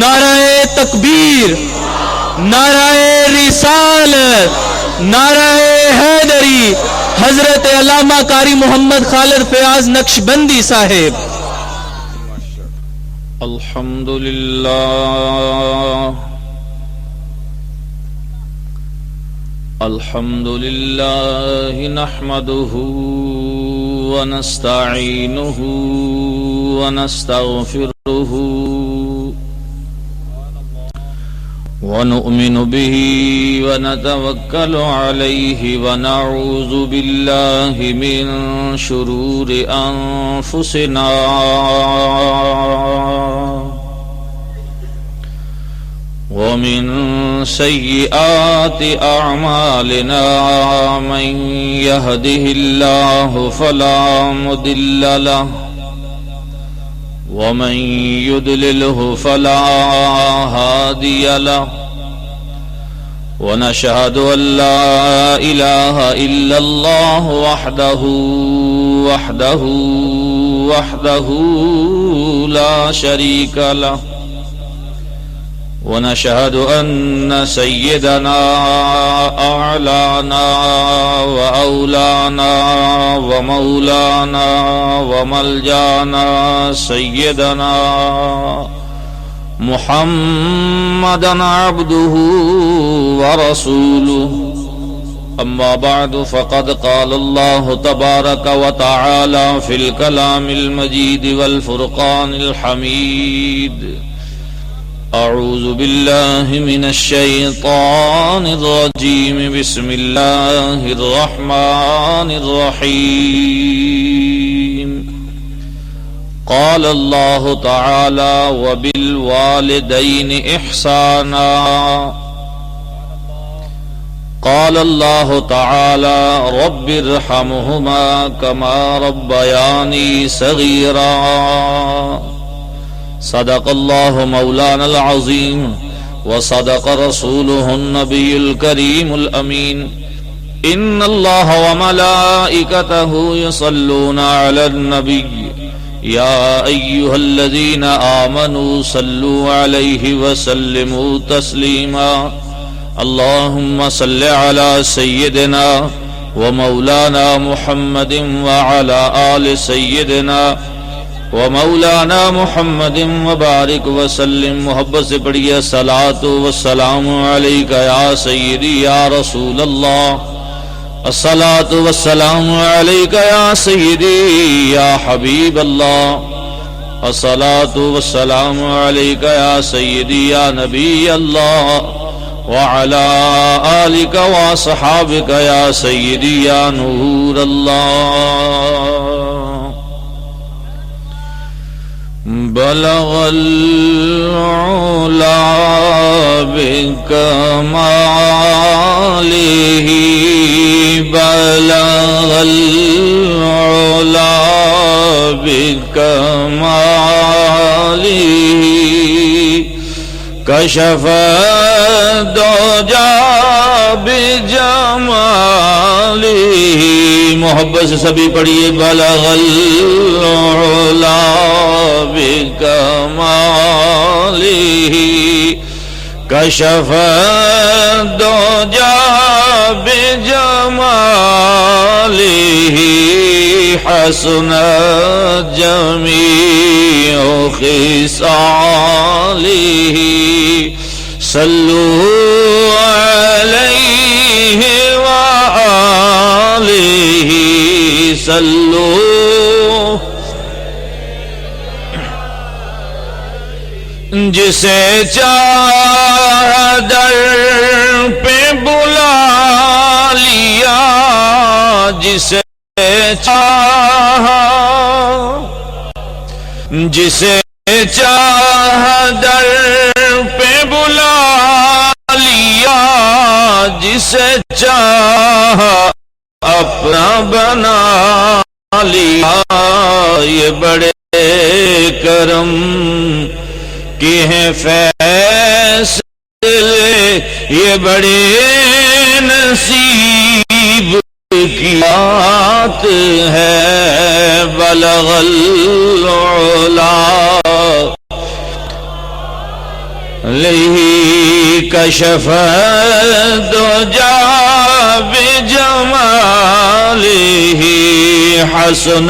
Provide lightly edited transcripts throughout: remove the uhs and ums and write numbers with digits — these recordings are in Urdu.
نعرہ تکبیر، نعرہ رسالت، نعرہ حیدری، حضرت علامہ قاری محمد خالد فیاض نقشبندی صاحب۔ الحمد لله نحمده ونستعينه ونستغفره ونؤمن به ونتوكل عليه ونعوذ بالله من شرور أنفسنا ومن سيئات أعمالنا، من يهده الله فلا مضل له ومن يضلله فلا هادي له، ونشهد أن لا إله إلا الله وحده لا شريك له، ونشهد أن سيدنا أعلانا وأولانا ومولانا وملجانا سيدنا محمدا عبده ورسوله. أما بعد، فقد قال الله تبارك وتعالى في الكلام المجيد والفرقان الحميد: أعوذ بالله من الشيطان الرجيم، بسم الله الرحمن الرحيم. قال الله تعالى: وبالوالدين إحسانا. قال الله تعالى: رب ارحمهما كما ربياني صغيرا. صدق الله مولانا العظيم وصدق رسوله النبي الكريم الأمين. إن الله وملائكته يصلون على النبي يا أيها الذين آمنوا صلوا عليه وسلموا تسليما. اللهم صل على سيدنا ومولانا محمد وعلى آل سيدنا ومولانا محمد وبارک وسلم. محبت سے پڑھیے: الصلاۃ والسلام علیک یا سیدی یا رسول اللہ، الصلاۃ والسلام علیک یا سیدی یا حبیب اللہ، الصلاۃ والسلام علیک یا سیدی یا نبی اللہ، وعلی آلک واصحابک یا سیدی یا نور اللہ. بلغ العلا بكماله، بلغ العلا بكماله، كشف الدجى بجماله. محبت سے سبھی پڑھیے: بلغ العلا بکماله، کشف الدجى بجماله، حسنت جميع خصاله. صلوا عليه وآله، صلوا. جسے چاہ در پہ بلا لیا، جسے چاہ در پہ بلا لیا، جسے چاہ اپنا بنا لیا. یہ بڑے کرم کے ہیں فیصلے، یہ بڑے نصیب کی بات ہے. بلغ العلا کشف الدجى بجماله حسن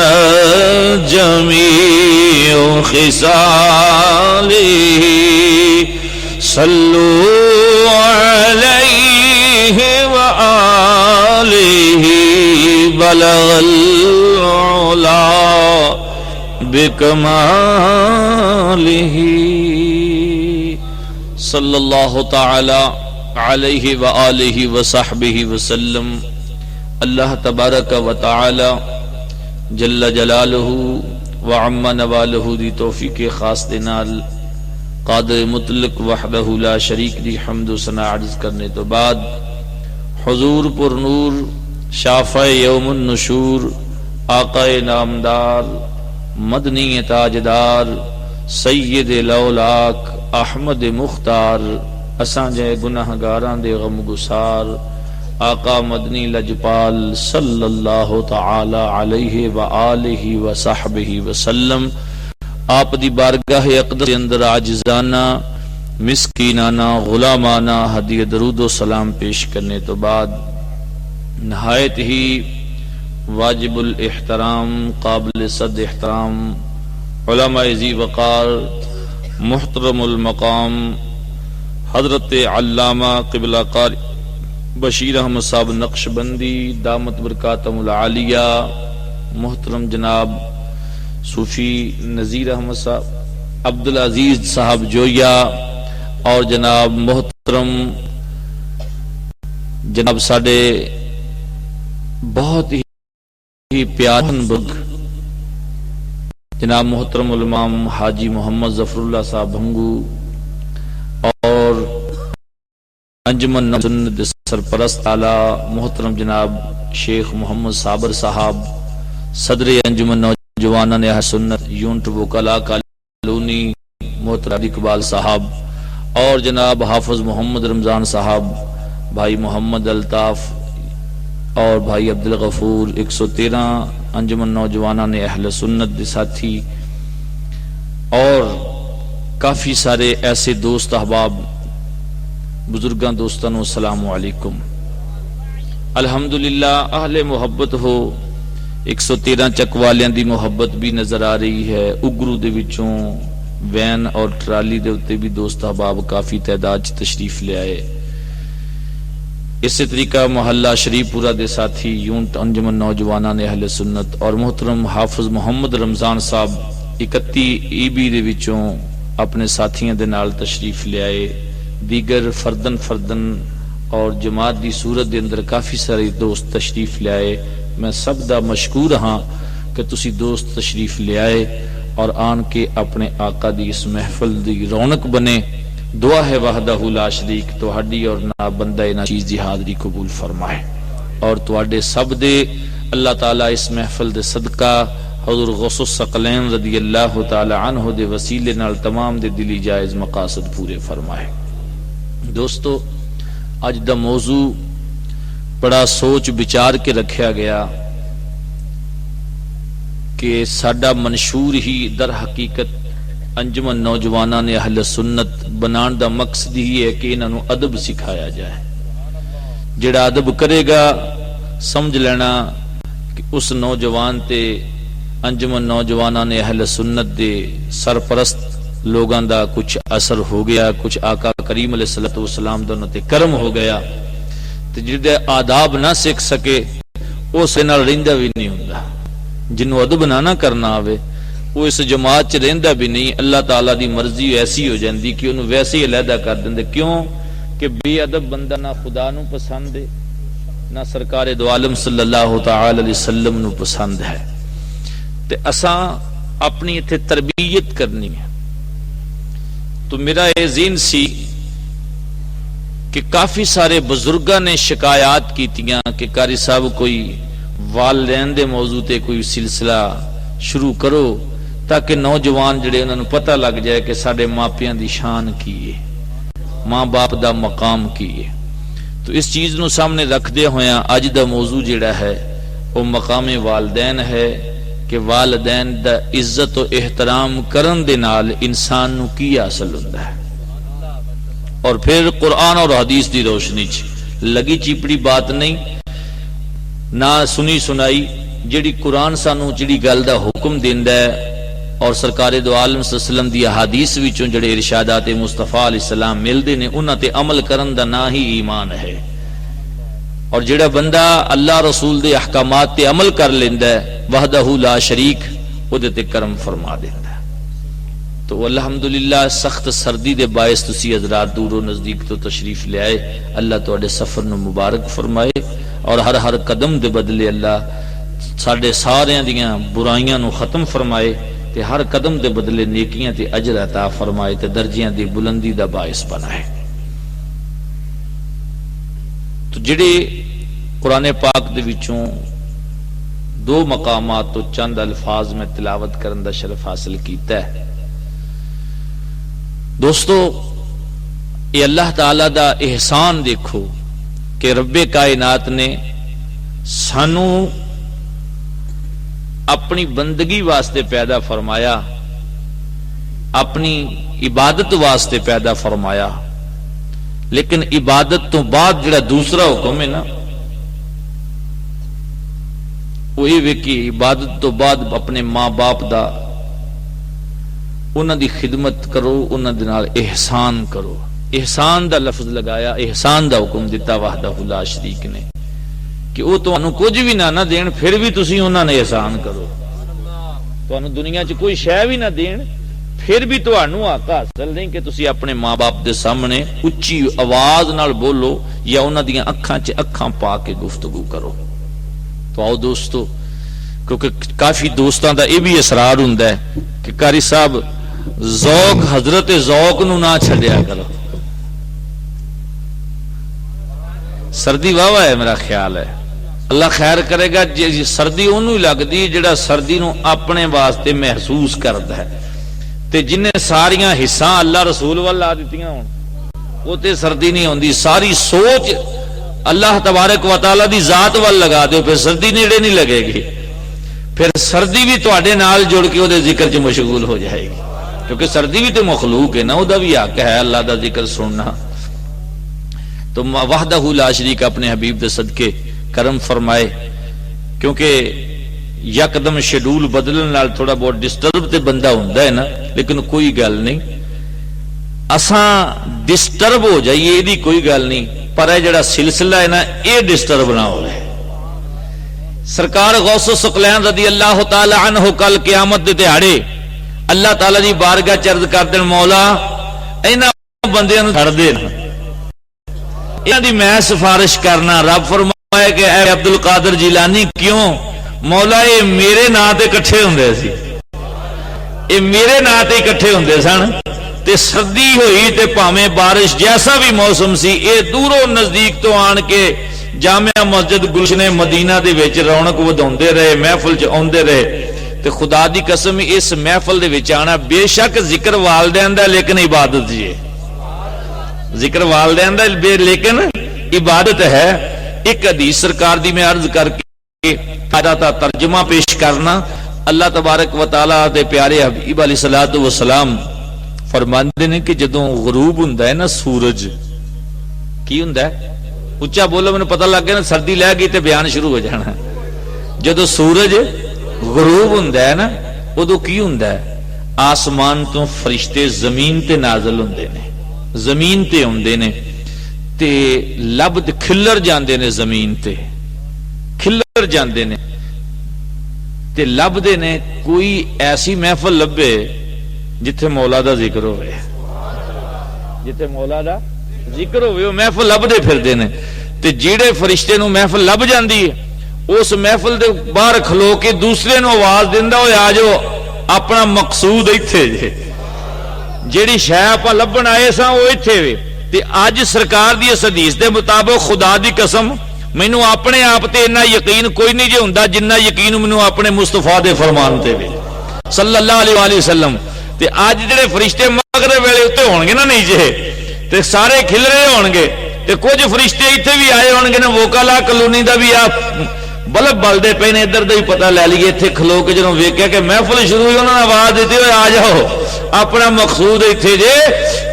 جميع خصاله صلوا عليه وآله بلغ العلا بکمالہ صلی اللہ تعالی علیہ وآلہ وصحبہ وسلم۔ اللہ تبارک و تعالی جل جلالہ وعم نوالہ دی توفیق خاص دے نال قادر مطلق وحدہ لا شریک دی حمد و ثنا عرض کرنے تو بعد حضور پر نور شافع یوم النشور آقا نامدار مدنی تاجدار سید الاولاک احمد مختار اساں جے گناہگاراں دے غم گسار آقا مدنی لجپال صلی اللہ تعالی علیہ وآلہ وصحبہ وسلم آپ دی بارگاہ اقدس اندر عاجزانہ مسکینانہ غلامانہ ہدیہ درود و سلام پیش کرنے تو بعد نہایت ہی واجب الاحترام قابل صد احترام علماء ذی وقار محترم المقام حضرت علامہ قبلہ قاری بشیر احمد صاحب نقشبندی دامت برکاتہم العالیہ، محترم جناب صوفی نذیر احمد صاحب، عبدالعزیز صاحب جویا، اور جناب محترم جناب ساڈے بہت ہی پیارن بگ جناب محترم الامام حاجی محمد ظفر اللہ صاحب بھنگو، اور انجمن سنت سرپرست اعلی محترم جناب شیخ محمد صابر صاحب، صدر انجمن نوجوانان اہل سنت یونٹ وکلاء کالونی محترم اقبال صاحب، اور جناب حافظ محمد رمضان صاحب، بھائی محمد الطاف اور بھائی عبدالغفور، 113 انجمن نوجوانان اہل سنت دے ساتھی، اور کافی سارے ایسے دوست احباب بزرگاں دوستانو السلام علیکم۔ الحمدللہ اہل محبت ہو، 113 چک والیاں دی محبت بھی نظر آ رہی ہے، اگرو دے وچوں وین اور ٹرالی دے اتے بھی دوست احباب کافی تعداد تشریف لے آئے۔ اسی طریقہ محلہ شریف پورہ دے ساتھی یونٹ انجمن نوجوانان اہل سنت اور محترم حافظ محمد رمضان صاحب 31 ای بی دے وچوں اپنے ساتھیاں دے نال تشریف لے آئے، دیگر فردن اور جماعت دی صورت دے اندر کافی سارے دوست تشریف لے آئے۔ میں سب دا مشکور ہاں کہ تسی دوست تشریف لے آئے اور آن کے اپنے آقا دی اس محفل دی رونق بنے۔ دعا ہے وحدہ لا شریک تہاڈی اور نہ بندہ نہ چیز دی حاضری قبول فرمائے، اور تواڈے سب دے اللہ تعالیٰ اس محفل دے صدقہ حضور غوث الثقلین رضی اللہ تعالی عنہ دے وسیلے نال تمام دے دلی جائز مقاصد پورے فرمائے۔ دوستو، اج دا موضوع بڑا سوچ بچار کے رکھیا گیا کہ ساڈا منشور ہی در حقیقت انجمن نوجوانان اہل سنت بنان دا مقصد ہی ہے کہ انہاں نوں ادب سکھایا جائے۔ جڑا ادب کرے گا سمجھ لینا کہ اس نوجوان تے انجمن نوجوانان اہل سنت دے سرپرست لوگاں دا کچھ اثر ہو گیا، کچھ آقا کریم علیہ السلام دا انہاں تے کرم ہو گیا، تے جڑے آداب نہ سیکھ سکے اس نال رہندا بھی نہیں ہوندا۔ جنوں ادب نہ کرنا آوے وہ اس جماعت چ رہندا بھی نہیں، اللہ تعالیٰ دی مرضی ایسی ہو جاندی کہ انہوں ویسے ہی علیحدہ کر دیندے۔ کیوں کہ بے ادب بندہ نہ خدا نو پسند ہے نہ سرکار دو عالم صلی اللہ تعالی علیہ وسلم نو پسند ہے۔ تے اساں اپنی ایتھے تربیت کرنی ہے۔ تو میرا یہ ذہن سی کہ کافی سارے بزرگاں نے شکایات کیتیاں کہ قاری صاحب کوئی والدین دے موضوع تے کوئی سلسلہ شروع کرو تاکہ نوجوان جڑے انہوں نے پتہ لگ جائے کہ ساڈے ماپیاں دی شان کی ہے، ماں باپ دا مقام کی ہے۔ تو اس چیز نو سامنے رکھ دے ہویاں اج دا موضوع جڑا ہے وہ مقام والدین ہے کہ والدین دا عزت و احترام کرن دے نال انسان نو کی حاصل ہوندا ہے۔ اور پھر قرآن اور حدیث دی روشنی چ لگی چیپڑی بات نہیں نہ سنی سنائی جڑی قرآن سانو جڑی گل دا حکم دیندا ہے اور سرکار دو عالم صلی اللہ علیہ وسلم دی احادیث وچوں جڑے ارشادات مصطفیٰ علیہ السلام ملدے نے انہاں تے عمل کرن دا نا ہی ایمان ہے. اور جڑا بندہ اللہ رسول دے احکامات تے عمل کر لیندا ہے وحدہ لا شریک او دے تے کرم فرما دیندا ہے. تو الحمدللہ سخت سردی دے باعث تسی حضرات دور و نزدیک تو تشریف لے آئے. اللہ تواڈے سفر نو مبارک فرمائے اور ہر قدم دے بدلے اللہ ساڈے سارے دیاں برائیاں نو ختم فرمائے تے ہر قدم دے بدلے نیکیاں تے اجر عطا فرمائے تے درجیاں دی بلندی دا باعث بنائے. تو جڑے قرآن پاک دے وچوں دو مقامات تو چند الفاظ میں تلاوت کرن دا شرف حاصل کیتا ہے. دوستو یہ اللہ تعالی دا احسان دیکھو کہ رب کائنات نے سانو اپنی بندگی واسطے پیدا فرمایا، اپنی عبادت واسطے پیدا فرمایا، لیکن عبادت تو بعد جڑا دوسرا حکم ہے نا وہ یہ کہ عبادت تو بعد اپنے ماں باپ دا انہاں دی خدمت کرو، انہاں دے نال احسان کرو. احسان دا لفظ لگایا، احسان دا حکم دیتا وحدہ لا شریک نے کہ وہ تانوں کچھ بھی نہ دین پھر بھی تسی انہاں نے احسان کرو. تانوں دنیا چ کوئی شے بھی نہ دین پھر بھی تانوں حق حاصل نہیں کہ تسی اپنے ماں باپ دے سامنے اچھی آواز نال بولو یا انہاں دیاں اکھاں چ اکھاں پا کے گفتگو کرو. تو آؤ دوستو، کیونکہ کافی دوستاں دا یہ بھی اصرار ہوندا ہے کہ قاری صاحب ذوق حضرت ذوق نو نہ چھڈیا کرو. سردی واہ ہے میرا خیال ہے، اللہ خیر کرے گا. جی سردی انہوں ہی لگدی جڑا سردی نو اپنے واسطے محسوس کردا ہے تے جنہیں ساریاں حصہ اللہ رسول وال لا دتیاں ہون وہ تے سردی نہیں ہوندی. ساری سوچ اللہ تبارک و تعالی دی ذات وال لگا دیو پھر سردی نیڑے نہیں لگے گی. پھر سردی بھی تواڈے نال جڑ کے وہ ذکر چ مشغول ہو جائے گی، کیونکہ سردی بھی تو مخلوق ہے نا، وہ بھی حق ہے اللہ دا ذکر سننا. تو وحدہ لا شریک اپنے حبیب دے صدقے کرم فرمائے. کیونکہ یکدم شیڈول بدلن نال تھوڑا بہت ڈسٹرب تے بندہ ہوندا ہے نا، لیکن کوئی گل نہیں اساں ڈسٹرب ہو جائیے یہ کوئی گل نہیں، پر یہ جڑا سلسلہ ہے نا یہ ڈسٹرب نہ ہو رہے. سرکار غوث الثقلین رضی اللہ تعالی عنہ کل قیامت دے دیہاڑے اللہ تعالی دی بارگاہ چ عرض کردے مولا انہاں بندیاں نوں چھڑ دے، انہاں دی میں سفارش کرنا. رب فرمایا کہ اے عبد القادر جیلانی کیوں؟ مولا یہ میرے نام تے اکٹھے ہوندے سی، یہ میرے نام تے اکٹھے ہوندے سن تے سردی ہوئی تے پاویں بارش جیسا بھی موسم سی اے دوروں نزدیک تو آن کے جامعہ مسجد گلشن مدینہ دے وچ رونق وداوندے رہے، محفل چ اوندے رہے. تے خدا دی قسم اس محفل دے وچ آنا بے شک ذکر والدین دا لیکن عبادت جی ہے، ذکر والدین دا لیکن عبادت ہے. ایک حدیث سرکار دی میں عرض کر کے ترجمہ پیش کرنا. اللہ تبارک و تعالیٰ دے پیارے حبیب علیہ الصلوۃ والسلام فرماندے نے کہ جدوں غروب ہوندا ہے نا سورج کی ہوندا ہے، اچا بولو مینوں پتہ لگ گیا نا سردی لہ گئی تے بیان شروع ہو جانا. جدوں سورج غروب ہوندا ہے نا ادو کی ہوندا ہے آسمان تو فرشتے زمین تے نازل ہوندے نے، زمین تے ہوندے نے تے لب کھلر جاندے نے، زمین تے کھلر جاندے نے تے لب دے نے کوئی ایسی محفل لبے جتھے مولا دا ذکر ہوئے، جتھے مولا دا ذکر ہوئے وہ محفل لب دے پھر دے نے. تے جیڑے فرشتے نو محفل لب جاندی ہے اس محفل دے باہر کھلو کے دوسرے نو آواز دیندا ہوئے آ جاؤ اپنا مقصود ایتھے جے، جیڑی شے آپاں لبن آئے ساں وہ ایتھے وے. تے اج سرکار دی اس حدیث دے مطابق خدا دی قسم مینوں اپنے آپ تے اتنا یقین کوئی نہیں جے ہوندا جنہ یقین مینوں اپنے مصطفیٰ دے فرمان تے وے صلی اللہ علیہ وآلہ وسلم. تے اج جڑے فرشتے مغرب ویلے اوتے ہون گے نا نہیں جے تے سارے کھل رہے ہون گے تے کچھ فرشتے ایتھے بھی آئے ہون گے نا وکلا کلونی دا بھی آپ بلب بلدے پے نے ادھر دا بھی پتہ لے لیے ایتھے کھلو کے جدوں ویکھیا کہ محفل شروع ہوئی انہاں نے آواز دیتی ہوئے آ جاؤ اپنا مقصود ایتھے جے.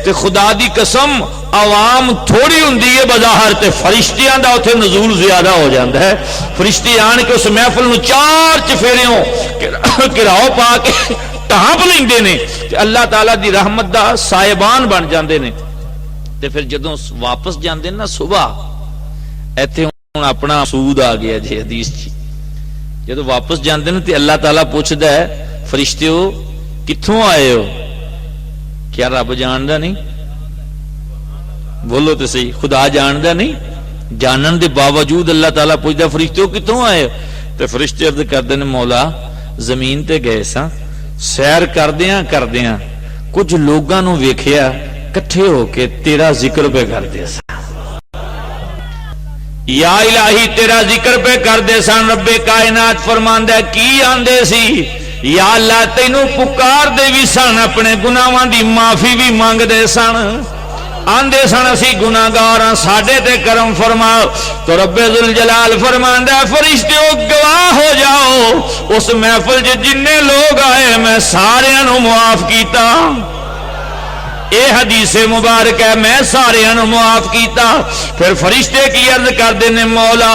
تے خدا دی قسم عوام تھوڑی ہوندی ہے بظاہر تے فرشتیاں دا اتھے نزول زیادہ ہو جاندہ ہے. فرشتے آن کے اس محفل نو چار چفیریوں کراؤ پا کے ٹانپ لیندے نے تے اللہ تعالیٰ دی رحمت دا سائبان بن جاندے نے. تے پھر جدوں واپس جاندے نا صبح ایتھے ہن اپنا سود آ گیا جی حدیث جی. جدوں واپس جاندے نا تے اللہ تعالیٰ پوچھدا ہے فرشتیو کتھوں آئے ہو؟ کیا رب جاندا نہیں؟ بولو تو صحیح. خدا جاندا نہیں؟ جانن دے باوجود اللہ تعالیٰ پوچھدا فرشتیو کتھوں آئے ہو؟ تے فرشتے عرض کردے نے مولا زمین تے گئے ساں سیر کردیاں کچھ لوگاں نو ویکھیا کٹھے ہو کے تیرا ذکر پہ کردے ساں. یا الہی تیرا ذکر پہ کردے سان. رب کائنات فرماندا ہے کی آندے سی؟ یا اللہ تینوں پکار دے بھی سن اپنے گناہاں دی معافی بھی مانگ دے سن. آندے سن اسی گناہگار ہاں ساڈے تے کرم فرما. تو رب ذوالجلال فرماندا ہے فرشتیو گواہ ہو جاؤ اس محفل جنے لوگ آئے میں سارے نو معاف کیتا. اے حدیث مبارک ہے میں سارے نو معاف کیتا. پھر فرشتے کی عرض کردے نے مولا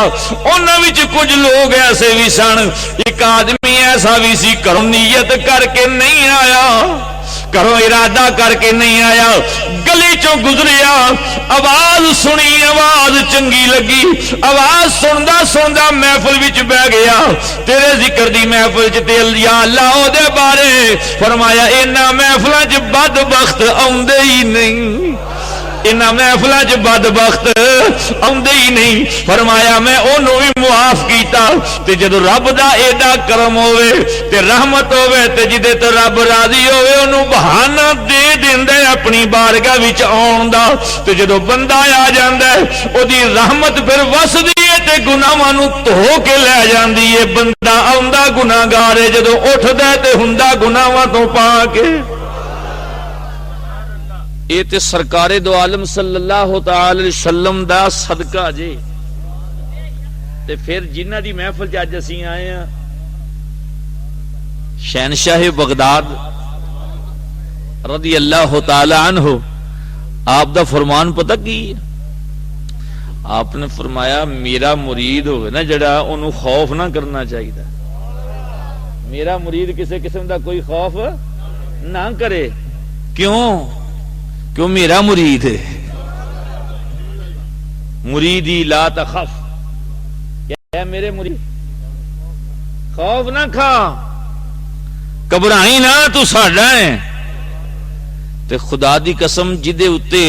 انہاں وچ کچھ لوگ ایسے بھی سن ایک آدمی ایسا بھی سی کرو نیت کر کے نہیں آیا کرو ارادہ کر کے نہیں آیا گلی چوں گزریا آواز سنی آواز چنگی لگی آواز سندا محفل وچ بہ گیا تیرے ذکر دی محفل چ تے یا اللہ او دے بارے فرمایا انہاں محفلاں چ بدبخت آوندے ہی نہیں انہاں محفلاں چ بدبخت آوندے ہی نہیں. فرمایا میں اونوں بھی معاف کیتا. تے جدوں رب دا ایڈا کرم ہوے تے رحمت ہوے تے جدے تے رب راضی ہوے اونوں بہانہ دے دیندا ہے اپنی بارگاہ وچ آਉਣ دا. تے جدوں بندہ آ جاندا ہے او دی رحمت پھر وسدی ہے تے گناہاں نوں دھو کے لے جاندی ہے. بندہ آوندا گناہگار ہے جدوں اٹھدا تے ہوندا گناہاں تو پا کے. یہ تے سرکار دو عالم صلی اللہ تعالی علیہ وسلم دا صدقہ جے. تے پھر جنہ دی محفل اج اسی آئے ہیں شہنشاہ بغداد رضی اللہ تعالی عنہ آپ دا فرمان پتہ کی آپ نے فرمایا میرا مرید ہوئے نا جڑا انہوں خوف نہ کرنا چاہیے. میرا مرید کسی قسم دا کوئی خوف نہ کرے. کیوں میرا مرید ہے. مریدی لا تخف کیا میرے مرید خوف نہ کھا گھبرائی نہ تو ساڈا ہے. تے خدا دی قسم جدے اتے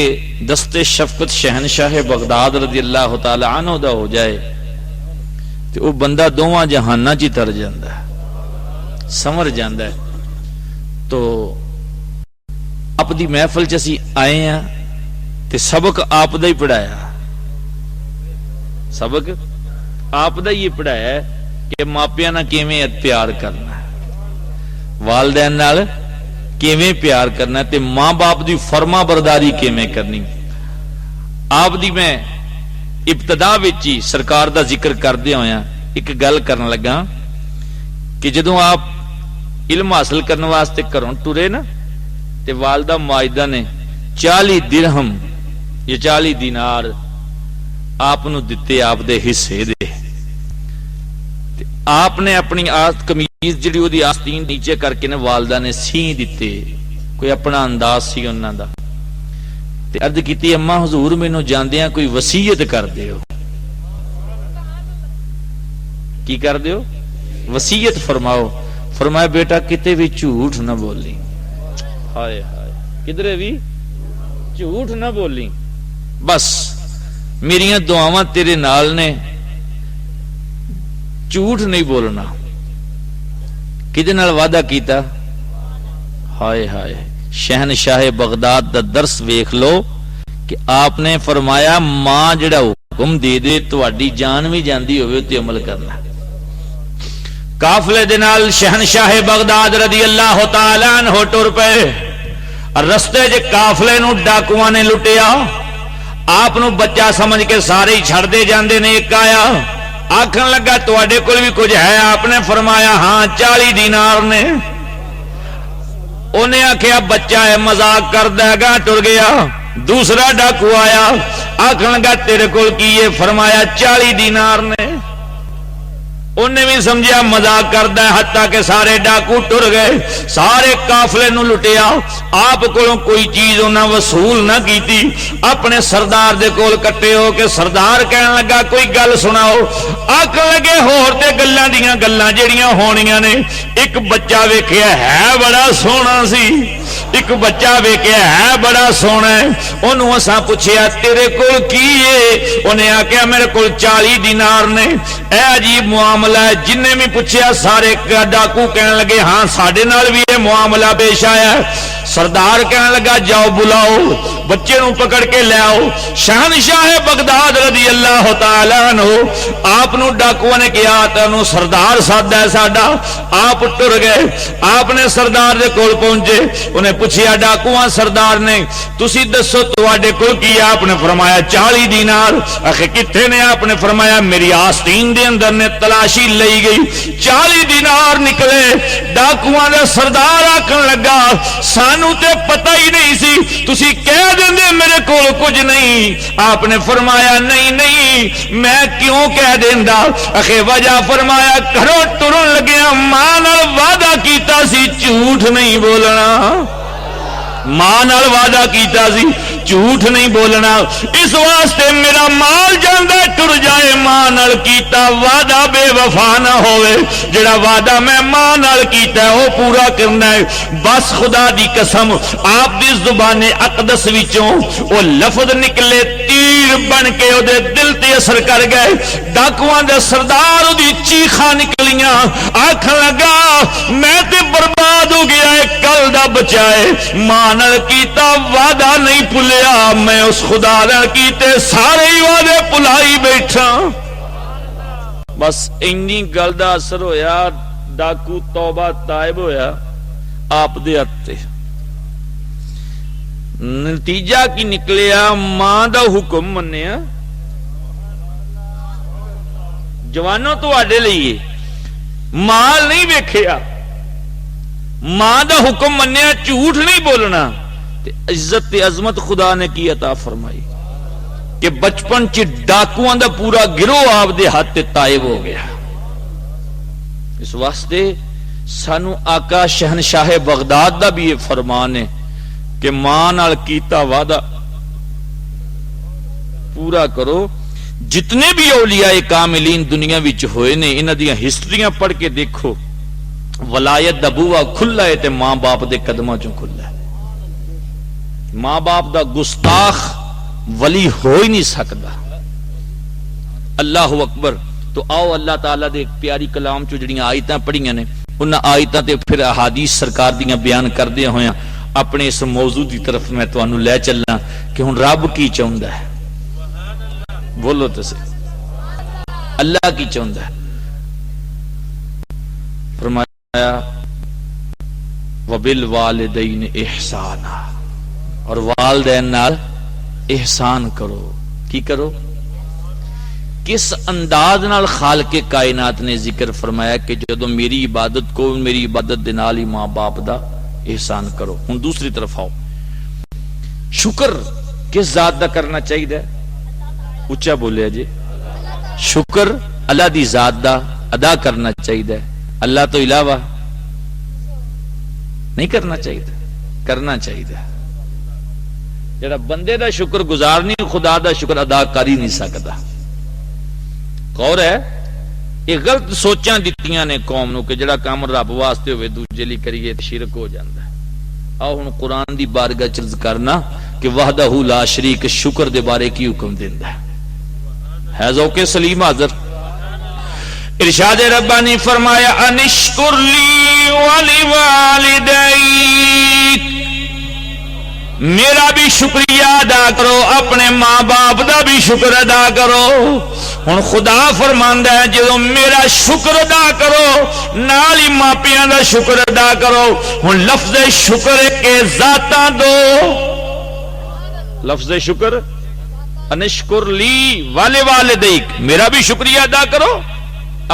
دستے شفقت شہنشاہ بغداد رضی اللہ تعالی عنہ دا ہو جائے تے وہ بندہ دوواں جہاناں چ تر جاندا ہے سمر جاندا ہے. تو آپ دی محفل چ اسی آئے ہیں تے سبق آپ دا ہی پڑھایا. سبق آپ دا ہی پڑھایا ہے کہ ماپیاں نہ کیویں پیار کرنا ہے والدین نال کیویں پیار کرنا ہے تے ماں باپ دی فرما برداری کیویں کرنی. آپ دی میں ابتدا وچ ہی سرکار دا ذکر کردے ہویا ایک گل کرن لگا کہ جدوں آپ علم حاصل کرنے واسطے گھروں ٹرے نا تے والدہ ماجدہ نے 40 درہم یا 40 دینار آپ نو دتے آپ دے حصے دے. آپ نے اپنی قمیض جڑی او دی آستین نیچے کر کے نے والدہ نے سی دتے. کوئی اپنا انداز سی انہاں دا. تے عرض کیتی اماں حضور مینوں جاندیاں کوئی وصیت کر دیو. کی کر دیو؟ وصیت فرماؤ. فرمایا بیٹا کتے بھی جھوٹ نہ بولی. ہائے ہائے کدھرے بھی جھوٹ نہ بولی. بس میریاں دعاواں تیرے نال نے جھوٹ نہیں بولنا. کدے نال وعدہ کیتا؟ ہائے ہائے شہنشاہ بغداد دا درس ویکھ لو کہ آپ نے فرمایا ماں جڑا حکم دے دے تہاڈی جان بھی جاندی ہوئے تے عمل کرنا. قافلے دے نال شہنشاہ بغداد رضی اللہ تعالی عنہ ٹر پئے. رستے چ قافلے نو ڈاکواں نے لٹیا. آپ نو بچہ سمجھ کے سارے ہی چھڑ دے جاندے نے. ایک آیا آکھن لگا تواڈے کول بھی کچھ ہے؟ آپ نے فرمایا ہاں 40 دینار نے. انہیں آکھیا بچہ ہے مذاق کردا ہے گا. ٹر گیا. دوسرا ڈاکو آیا آکھن لگا تیرے کول کی ہے؟ فرمایا 40 دینار نے۔ انہیں بھی سمجھا مذاق کرتا ہے، حتیٰ کہ سارے ڈاکو ٹر گئے، سارے قافلے نو لٹیا، آپ کو کوئی چیز انہاں وصول نہ کیتی، اپنے سردار دے کول کٹے ہو کہ سردار کہنے لگا کوئی گل سناؤ۔ آکھن لگے ہور تے گلاں دیاں گلاں جڑیاں ہونیاں نے، ایک بچہ ویکھیا ہے بڑا سونا سی، ایک بچہ ویکھیا ہے بڑا سونا ہے، انہوں اساں پوچھیا تیرے کول کی ہے؟ انہیں آکھیا میرے کول 40 دینار نے۔ اے عجیب معاملہ ہے، جن نے بھی پوچھیا سارے ڈاکو کہنے لگے ہاں ساڈے نال بھی یہ معاملہ پیش آیا ہے۔ سردار کہنے لگا جاؤ بلاؤ، بچے نو پکڑ کے لے آؤ۔ شہنشاہ بغداد رضی اللہ تعالی عنہ آپ نو ڈاکو نے کیا تینو سردار سادا ہے ساڈا، آپ ٹر گئے، آپ نے سردار دے کول پہنچے، انہیں پوچھیا ڈاکواں سردار نے تسی دسو تواڈے کول کی؟ آپ نے فرمایا 40 دینار۔ آخر کتنے نے؟ آپ نے فرمایا میری آستین دے اندر نے تلاشی لئی گئی، 40 دینار نکلے۔ ڈاکواں دا سردار آکھن لگا سانو تے پتہ ہی نہیں سی، تسی کہہ دیندے میرے کول کچھ نہیں۔ آپ نے فرمایا نہیں نہیں میں کیوں کہہ دیندا؟ آخر وجہ فرمایا گھروں ٹرن لگیا ماں نال وعدہ کیتا سی جھوٹ نہیں بولنا، ماں نال وعدہ کیتا سی جھوٹ نہیں بولنا، اس واسطے میرا مال جاندا ٹر جائے، ماں نال کیتا وعدہ بے وفا نہ ہوئے، جڑا وعدہ میں ماں نال کیتا ہے وہ پورا کرنا ہے۔ بس خدا دی قسم آپ دی زبان اقدس وچوں وہ لفظ نکلے تیر بن کے او دے دل تے اثر کر گئے۔ ڈاکواں دے سردار او دی چیخاں نکلیاں، آکھن لگا میں تے برباد ہو گیا ہے، کل دا بچائے، ماں نال کیتا وعدہ نہیں بھولیا، میں اس خدا نال کیتے سارے ہی وعدے بھلائی بیٹھا۔ بس اینی گل دا اثر ہویا، ڈاکو توبہ تائب ہویا آپ دے ہتھے۔ نتیجہ کی نکلیا؟ ماں دا حکم منیا۔ جوانوں تو آڈے لئیے مال نہیں ویکھیا، ماں دا حکم منیا، جھوٹ نہیں بولنا، عزت عظمت خدا نے کی عطا فرمائی کہ بچپن چ ڈاکواں دا پورا گروہ آپ دے ہاتھ تے تائب ہو گیا۔ اس واسطے سانو آقا شہنشاہ بغداد دا بھی یہ فرمان ہے کہ ماں نال کیتا وعدہ پورا کرو۔ جتنے بھی اولیاء کاملین دنیا وچ ہوئے نے انہاں دیاں ہسٹریاں پڑھ کے دیکھو، ولایت دا بوا کھلا ہے تے ماں باپ دے قدماں چوں کھلا ہے۔ ماں باپ دا گستاخ ولی ہو ہی نہیں سکتا۔ اللہ اکبر۔ تو آؤ اللہ تعالیٰ دے پیاری کلام چو جڑیاں آیتاں پڑھیاں نے انہاں آیتاں تے پھر احادیث سرکار دیاں بیان کردے ہویاں اپنے اس موضوع دی طرف میں تانوں لے چلنا کہ ہن رب کی چاہندا ہے، بولو تے صحیح، اللہ کی چاہندا ہے۔ فرمایا وبالوالدین احسانا، اور والدین نال احسان کرو۔ کی کرو؟ کس انداز نال خالق کائنات نے ذکر فرمایا کہ جدو میری عبادت کو میری عبادت دے نال ہی ماں باپ دا احسان کرو۔ ہن دوسری طرف آؤ، شکر کس ذات دا کرنا چاہیے؟ اچھا بولیا جی، شکر اللہ دی ذات دا ادا کرنا چاہیے، اللہ تو علاوہ نہیں کرنا چاہیے، کرنا چاہیے۔ جڑا بندے دا شکر گزار نہیں خدا دا شکر ادا کر ہی نہیں سکتا۔ غور ہے، یہ غلط سوچاں دتیاں نے قوم نو کہ جڑا کام رب واسطے ہوئے دوجے لئی کریے تے شرک ہو جاندا ہے۔ آؤ ہن قرآن دی بارگاہ چرز کرنا کہ وحدہ لا شریک شکر دے بارے کی حکم دیندا ہے ذوق سلیم حاضر۔ ارشاد ربانی فرمایا انشکر لی ولوالدیک، میرا بھی شکریہ ادا کرو، اپنے ماں باپ دا بھی شکر ادا کرو۔ ہن خدا فرماندا ہے جدوں میرا شکر ادا کرو نال ہی ماپیاں دا شکر ادا کرو۔ ہن لفظ شکر کے ذاتاں دو، لفظ شکر انشکر لی ولوالدیک، میرا بھی شکریہ ادا کرو،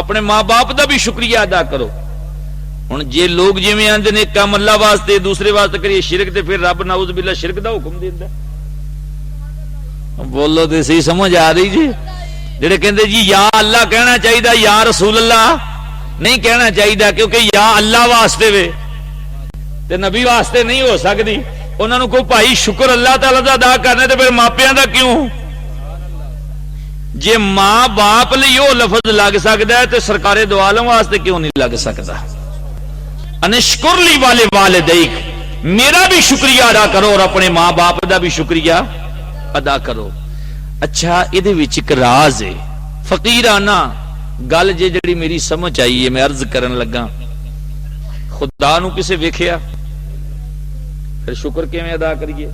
اپنے ماں باپ دا بھی شکریہ ادا کرو۔ ہن جے لوگ جویں آندے نے کام اللہ واسطے دوسرے واسطے کریے شرک تے پھر رب نعوذ باللہ شرک دا حکم دیندا ہے۔ بولو تو صحیح سمجھ آ رہی جی؟ جڑے کہندے جی یا اللہ کہنا چاہیے یا رسول اللہ نہیں کہنا چاہیے، کیونکہ یا اللہ واسطے وے تے نبی واسطے نہیں ہو سکتی. انہوں نے کو بھائی شکر اللہ تعالیٰ دا ادا کرنے تے پھر ماپیاں دا کیوں؟ جے ماں باپ لئی وہ لفظ لگ سکتا ہے تے سرکار دو عالم واسطے کیوں نہیں لگ سکتا؟ انشکر لی والے والدیک، میرا بھی شکریہ ادا کرو اور اپنے ماں باپ دا بھی شکریہ ادا کرو. اچھا یہ ایک راز ہے فقیرانہ گل جے جڑی میری سمجھ آئی ہے، میں عرض کرن لگا. خدا نو کسے ویکھیا پھر شکر کیویں ادا کریے؟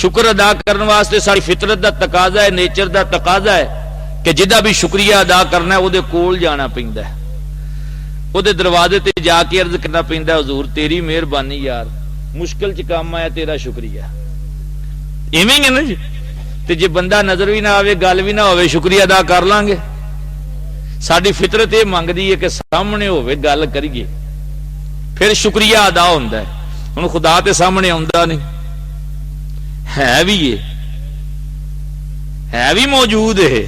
شکر ادا کرنے واسطے ساری فطرت دا تقاضا ہے، نیچر دا تقاضا ہے کہ جدا بھی شکریہ ادا کرنا ہے وہ دے کول جانا پیندا ہے، وہ دے دروازے تے جا کے عرض کرنا پیندا ہے حضور تیری مہربانی یار مشکل چ کام آیا تیرا شکریہ. ایویں ہے نا جی؟ تے جے بندہ نظر بھی نہ آوے گل بھی نہ ہوے شکریہ ادا کر لیں گے؟ ساری فطرت یہ منگدی ہے کہ سامنے ہوے گل کریے پھر شکریہ ادا ہوندا ہے. ہن خدا تے سامنے آوندا نہیں، ہے بھی موجود ہے،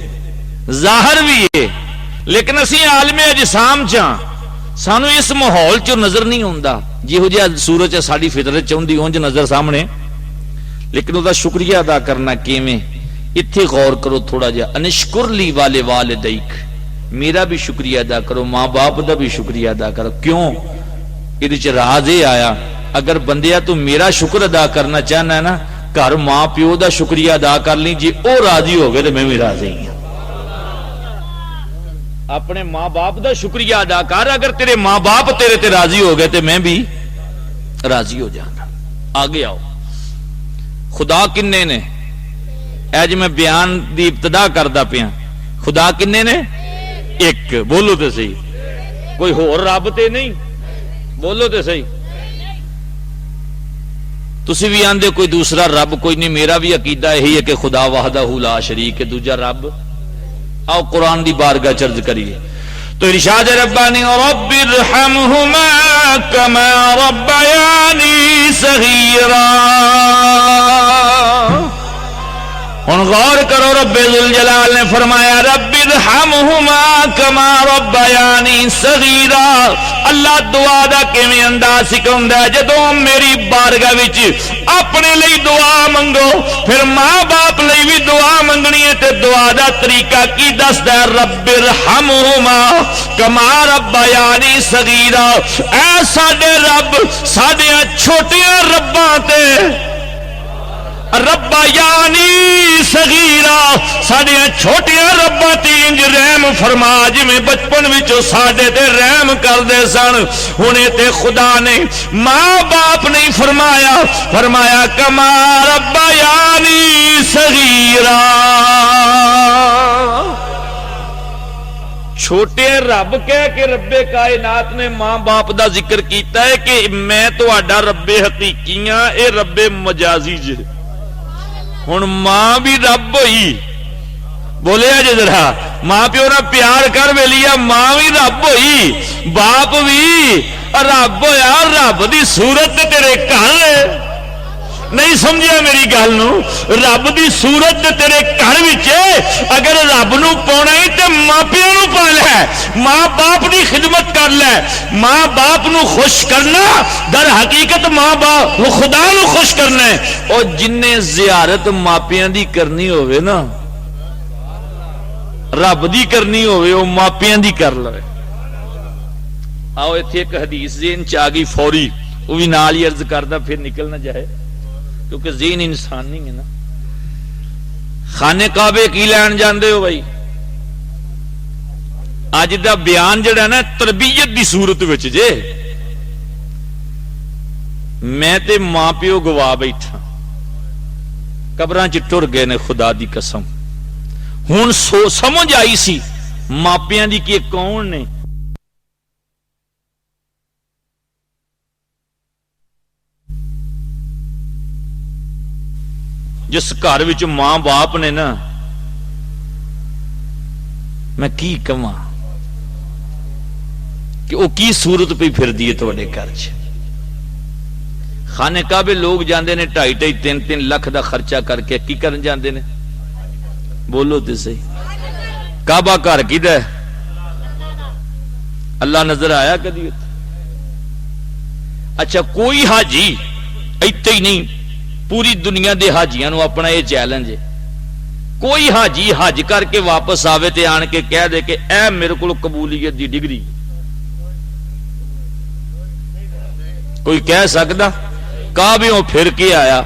ظاہر بھی ہے، لیکن اسی عالم اجسام چاں سانو اس ماحول چ نظر نہیں آتا جہو جہا سورج ساری فطرت چاہتی اونج نظر سامنے، لیکن وہ شکریہ ادا کرنا کیویں؟ اتنے غور کرو تھوڑا جہا. انشکر لی والے والدیک، میرا بھی شکریہ ادا کرو، ماں باپ دا بھی شکریہ ادا کرو. کیوں؟ یہ راز یہ آیا اگر بندیا تو میرا شکر ادا کرنا چاہنا ہے نا گھر ماں پیو دا شکریہ ادا کر لی، جی او راضی ہو گئے تو میں بھی راضی ہوں. اپنے ماں باپ دا شکریہ ادا کر، اگر تیرے ماں باپ تیرے تے راضی ہو گئے تو میں بھی راضی ہو جانا. آگے آؤ. خدا کنے نے؟ اج میں بیان دی ابتدا کردا پیا. خدا کنے نے؟ ایک. بولو تے صحیح. کوئی ہور رب تے نہیں؟ بولو تے صحیح. تسی بھی آندے کوئی دوسرا رب کوئی نہیں. میرا بھی عقیدہ یہی ہے کہ خدا وحدہ لا شریک ہے، دوجا رب. آؤ قرآن دی بارگاہ چرج کریے تو ارشاد ربانی رب ارحمہما کما ربیانی صغیرا. ہن غور کرو رب ذوالجلال نے فرمایا رب ارحمہما کما ربیانی صغیرا. اللہ دعا دا کیویں انداز سکھاوندا ہے؟ جدوں میری بارگاہ وچ اپنے لئی دعا منگو پھر ماں باپ لئی بھی دعا منگنی ہے تے دعا دا طریقہ کی دسدا ہے؟ رب ارحمہما کما ربیانی صغیرا. اے ساڈے رب ساڈیاں چھوٹیاں رباں تے ربا یعنی صغیرا ساڈیاں چھوٹیاں رباں تے انج رحم فرما جویں بچپن وچوں ساڈے تے رحم کردے سن. ہنے تے خدا نے ماں باپ نہیں فرمایا، فرمایا کما ربا یعنی صغیرا. چھوٹے رب کہہ کے رب کائنات نے ماں باپ دا ذکر کیتا ہے کہ میں تہاڈا رب حقیقی ہاں، اے رب مجازی جے. ہن ماں بھی رب ہوئی، بولیا جی ذرا، ماں پیو نہ پیار کر ویلیا، ماں بھی رب ہوئی، باپ بھی رب ہویا. رب دی صورت تیرے گھر نہیں سمجھیا میری گل نو؟ رب دی صورت تیرے گھر وچ اگر رب نو پاؤنا ہی تے ماں پیو نو پا لے، ماں باپ دی خدمت کر لے. ماں باپ نو خوش کرنا در حقیقت ماں باپ خدا نو خوش کرنا ہے. اور جن زیارت ماپیاں دی کرنی ہوئے نا رب دی کرنی ہوئے وہ ماپیاں دی کر لے. آؤ ایتھے ایک حدیث ذہن چ آ گئی فوری، وہ بھی نال ہی عرض کردا پھر نکل نہ جائے کیونکہ ذہن انسان نہیں ہے نا. خانے کعبے کی لین جاندے ہو بھائی؟ اج دا بیان جڑا نا تربیت دی صورت وچ جے میں تے ماں پیو گوا بیٹھا، قبراں چ ٹر گئے نے خدا دی قسم. ہن سمجھ آئی سی ماپیاں دی کہ کون نے. جس گھر وچ ماں باپ نے نا میں کی کہاں کہ وہ کی صورت پہ پھر دی تواڈے گھر چ. خانے کعبے لوگ جاندے نے 2.5-3 لاکھ دا خرچہ کر کے کی کرن جاندے نے؟ بولو تے صحیح. کعبہ گھر کیدا ہے؟ اللہ نظر آیا کدی؟ اچھا کوئی حاجی ایتھے ہی نہیں پوری دنیا دے حاجیاں نو اپنا یہ چیلنج ہے، کوئی حاجی حج کر کے واپس آوے تے آن کے کہہ دے کہ اے میرے کو قبولیت دی ڈگری، کوئی کہہ سکدا؟ کعبوں پھر کے آیا،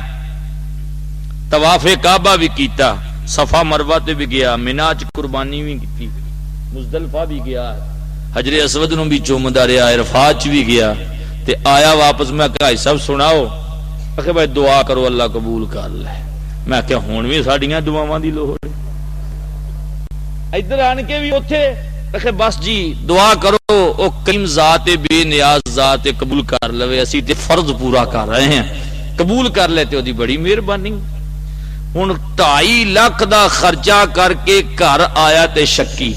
طواف کعبہ بھی کیتا، صفا مروہ تے بھی گیا، مینا چ قربانی بھی کی، مزدلفہ بھی گیا، حجر اسود نو بھی چومدا رہیا، عرفات چ بھی گیا، تے آیا واپس. میں کہا سب سناؤ، کہ بھائی دعا کرو اللہ قبول کر لے. میں کہ ہن بھی ساڈیاں دعاواں دی لوڑ ہے. ادھر آن کے بھی اوتھے کہ بس جی دعا کرو او کریم ذات بے نیاز ذات قبول کر لوے، اسی تے فرض پورا کر رہے ہیں، قبول کر لے تے او دی بڑی مہربانی. ہن 2.5 لاکھ دا خرچہ کر کے گھر آیا تے شکی.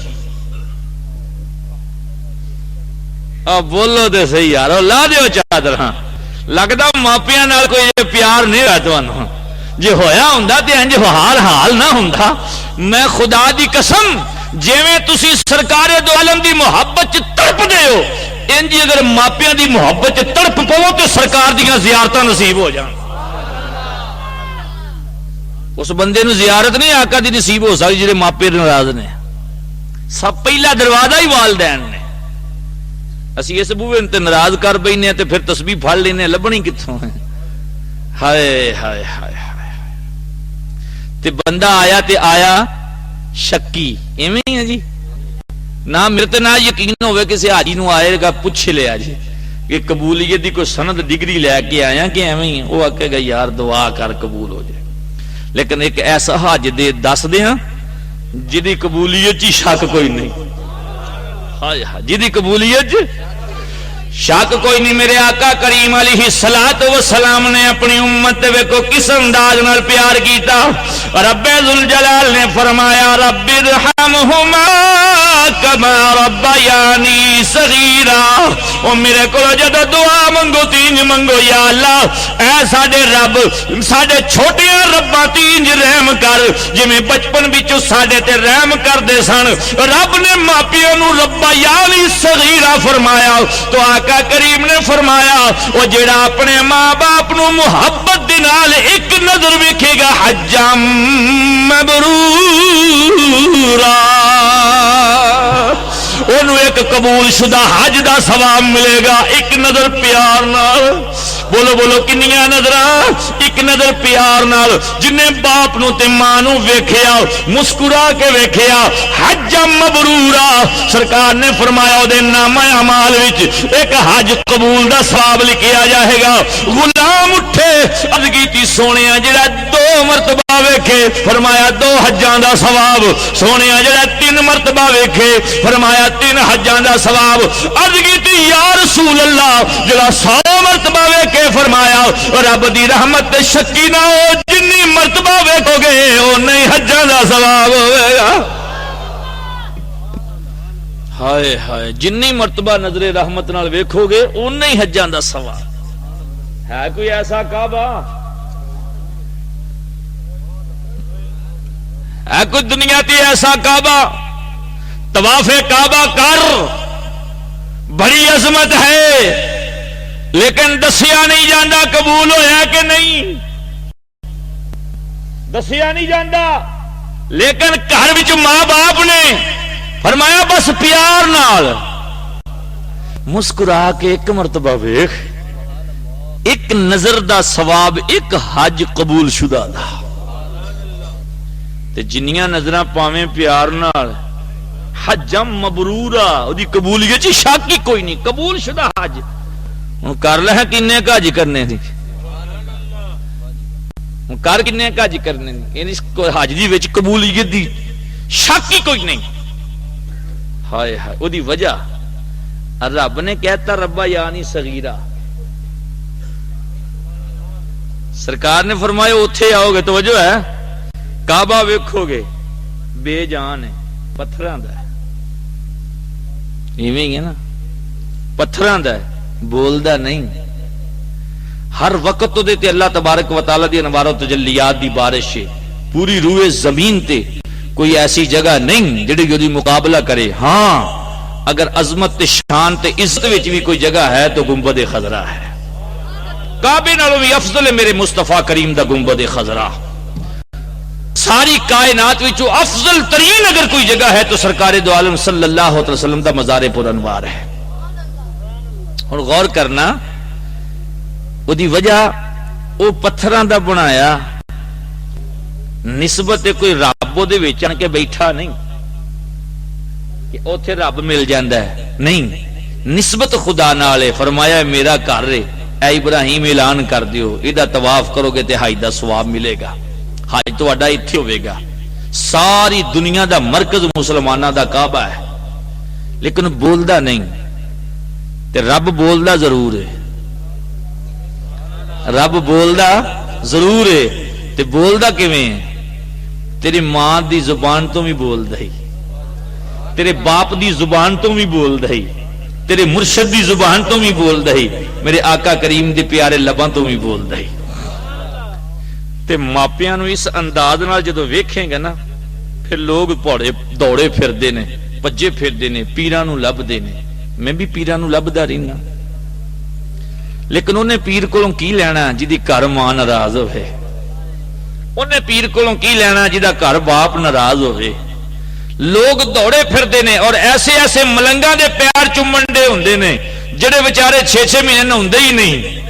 بولو تے صحیح یارو، لا دیو چادر. ہاں لگدا ماپیاں نال کوئی پیار نہیں رہا تانوں، جے ہویا ہوندا تے انج حال نہ ہوندا. میں خدا دی قسم جویں تسی سرکار دو عالم دی محبت چ تڑپ دے ہو، انج اگر ماپیاں دی محبت چ تڑپ پو تے سرکار دیاں زیارتاں نصیب ہو جان. اس بندے نو زیارت نہیں آقا دی نصیب ہو سکتی جڑے ماپے ناراض نے. سب پہلا دروازہ ہی والدین نے. اسی اس بوئے تے ناراض کر بینے تے پھر تسبیح پھڑ لینے، لبنی کتھوں ہے؟ ہائے ہائے ہائے ہائے. تے بندہ آیا تے آیا شکی. ایویں ہی ہے جی، نہ میرے تے نہ یقین ہوئے کسی حاجی نو آئے گا پوچھ لیا جی کہ قبولیت دی کوئی سند ڈگری لے کے آیا کہ ایویں ہی؟ وہ آکے گا یار دعا کر قبول ہو جائے. لیکن ایک ایسا حج دے دس دیا جدی قبولیت چی شک کوئی نہیں. جدی قبولیت شک کوئی نہیں. میرے آقا کریم علیہ الصلوۃ والسلام نے اپنی امت تے ویکھو کس انداز نال پیار کیتا. رب ذوالجلال نے فرمایا رب ارحمہما کما ربیانی صغیرا. او میرے کو جدو دعا منگو تینج منگو، یا اللہ اے ساڈے رب ساڈے چھوٹیاں رباں تینج رحم کر جویں بچپن وچوں ساڈے تے رحم کردے سن. رب نے ماپیوں نو ربیانی صغیرا فرمایا تو آقا کریم نے فرمایا وہ جڑا اپنے ماں باپ نو محبت دے نال ایک نظر ویکھے گا حجم مبرورا، انہوں ایک قبول شدہ حج دا ثواب ملے گا ایک نظر پیار نال. بولو بولو کنیاں نظراں؟ ایک نظر پیار نال. جن باپ نو تے ماں نو ویکھیا مسکرا کے ویکھیا حجم مبرورا، سرکار نے فرمایا او دے نامہ اعمال وچ ایک حج قبول دا ثواب لکھیا جائے گا. غلام اٹھے عرض کیتی سونیا جڑا 2 مرتبہ ویکھے فرمایا 2 حجاں دا ثواب. سونیا جڑا 3 مرتبہ ویکھے فرمایا 3 حجاں دا ثواب. عرض کیتی یا رسول اللہ جڑا 100 مرتبہ ویکھے فرمایا رب دی رحمت تے شکی نہ ہو جنی مرتبہ ویکھو گے اونے ہی حجاں دا ثواب ہوے گا. ہائے ہائے جنی مرتبہ نظر رحمت نال ویکھو گے اونے ہی حجاں دا ثواب. ہے کوئی ایسا کعبہ؟ ہے کوئی دنیا تے ایسا کعبہ؟ طواف کعبہ کر، بڑی عظمت ہے، لیکن دسیا نہیں جاندہ قبول ہویا کہ نہیں، دسیا نہیں جاندہ. لیکن گھر وچ ماں باپ نے فرمایا بس پیار نال مسکرا کے ایک مرتبہ ویکھ، ایک نظر دا ثواب ایک حج قبول شدہ دا. تے جنیاں نظراں پاویں پیار نال حجم مبرورا، دی قبولیت چ شک ہی کوئی نہیں، قبول شدہ حج. ہوں کر لے کنے کا حج کرنے دی، ہوں کر کنے کا حج کرنے دی، حج دی وچ قبولیت دی شک ہی کوئی نہیں. ہائے ہائے او دی وجہ رب نے کہتا ربا یعنی صغیرہ. سرکار نے فرمایا اوتھے آؤ گے توجہ ہے کعبہ ویکھو گے بے جان ہے، پتھراں دا ہے، ایویں ہی ہے نا، پتھراں دا ہے، بولدا نہیں. ہر وقت دے تے اللہ تبارک و تعالی دی انوار و تجلیات دی بارش ہے. پوری روئے زمین تے کوئی ایسی جگہ نہیں جڑی دی مقابلہ کرے. ہاں اگر عظمت تے شان تے عزت وچ بھی کوئی جگہ ہے تو گنبد خضرا ہے. کعبے نالوں بھی افضل ہے میرے مصطفیٰ کریم دا گنبد خضرا. ساری کائنات وچوں افضل ترین اگر کوئی جگہ ہے تو سرکار دو عالم صلی اللہ علیہ وسلم دا مزار پر انوار ہے. اور غور کرنا وہ دی وجہ وہ پتھراں دا بنایا نسبت کوئی رب دے وچ آن کے بیٹھا نہیں کہ اوتھے رب مل جاندا ہے. نہیں, نسبت خدا نال ہے. فرمایا میرا گھر ہے, اے ابراہیم اعلان کر دیو ایدا طواف کرو گے تے حج دا ثواب ملے گا. حج تہاڈا ایتھے ہوے گا. ساری دنیا دا مرکز مسلماناں دا کعبہ ہے لیکن بولدا نہیں تے رب بولدا ضرور ہے. رب بولدا ضرور ہے تے بولدا کیویں؟ تیری ماں دی زبان تو بھی بولدا ہی, تیرے باپ دی زبان تو بھی بولدا ہی, تیرے مرشد دی زبان تو بھی بولدا ہی, میرے آقا کریم دے پیارے لباں تو بھی بولدا ہی. تے ماپیاں نو اس انداز نال جدوں ویکھیں گے نا پھر لوگ دوڑے پھردے نے, پجے پھردے نے, پیراں نو لبدے نے. میں بھی پیراں نو لبدا رہنا لیکن انہیں پیر کولوں کی لینا جدی گھر ماں ناراض ہوئے. انہیں پیر کولوں کی لینا جدا گھر باپ ناراض ہوئے. لوگ دوڑے پھردے نے اور ایسے ایسے ملنگاں دے پیار چومن دے ہوندے نے جڑے بیچارے 6-6 مہینے نہوندے ہی نہیں.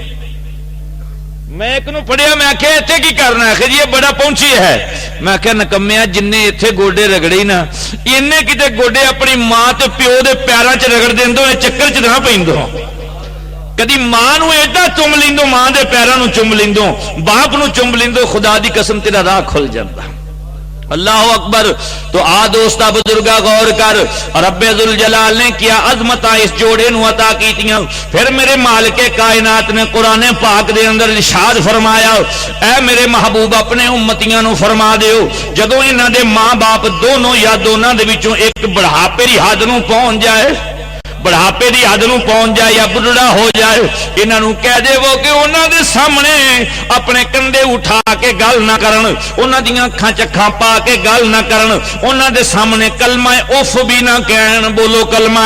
میں ایک نو پڑھیا, میں آخیا اتنے کی کرنا ہے؟ آخر یہ بڑا پہنچی ہے. میں آخیا نکمیا جن اتنے گوڈے رگڑے نا ان کتے گوڈے اپنی ماں تے پیو دے پیراں چ رگڑ دیندو چکر چ نہ پیندو. کدی ماں نو ایڈا چوم لیندو, ماں دے پیراں نو چوم لیندو, باپ نو چوم لیندو, خدا دی قسم تیرا راہ کھل جاندا. اللہ اکبر. تو آ دوستا بزرگا غور کر, رب ذوالجلال نے کیا عظمتاں اس جوڑے نو عطا کیتیاں. پھر میرے مالک کائنات نے قرآن پاک دے اندر ارشاد فرمایا, اے میرے محبوب اپنے امتیاں نو فرما دیو جدوں انہاں دے ماں باپ دونوں یا دونوں دے وچوں ایک بڑھاپے دی حد نو پہنچ جائے, بڑھاپے دی حد نو پہنچ جائے یا بڑھڑا ہو جائے, انہاں نو کہہ دے وہ کہ انہاں دے سامنے اپنے کندھے اٹھا کے گل نہ کرن, انہاں دیاں اکھاں چکھاں پا کے گل نہ کرن, انہاں دے سامنے کلمہ اوف بھی نہ کہن. بولو کلمہ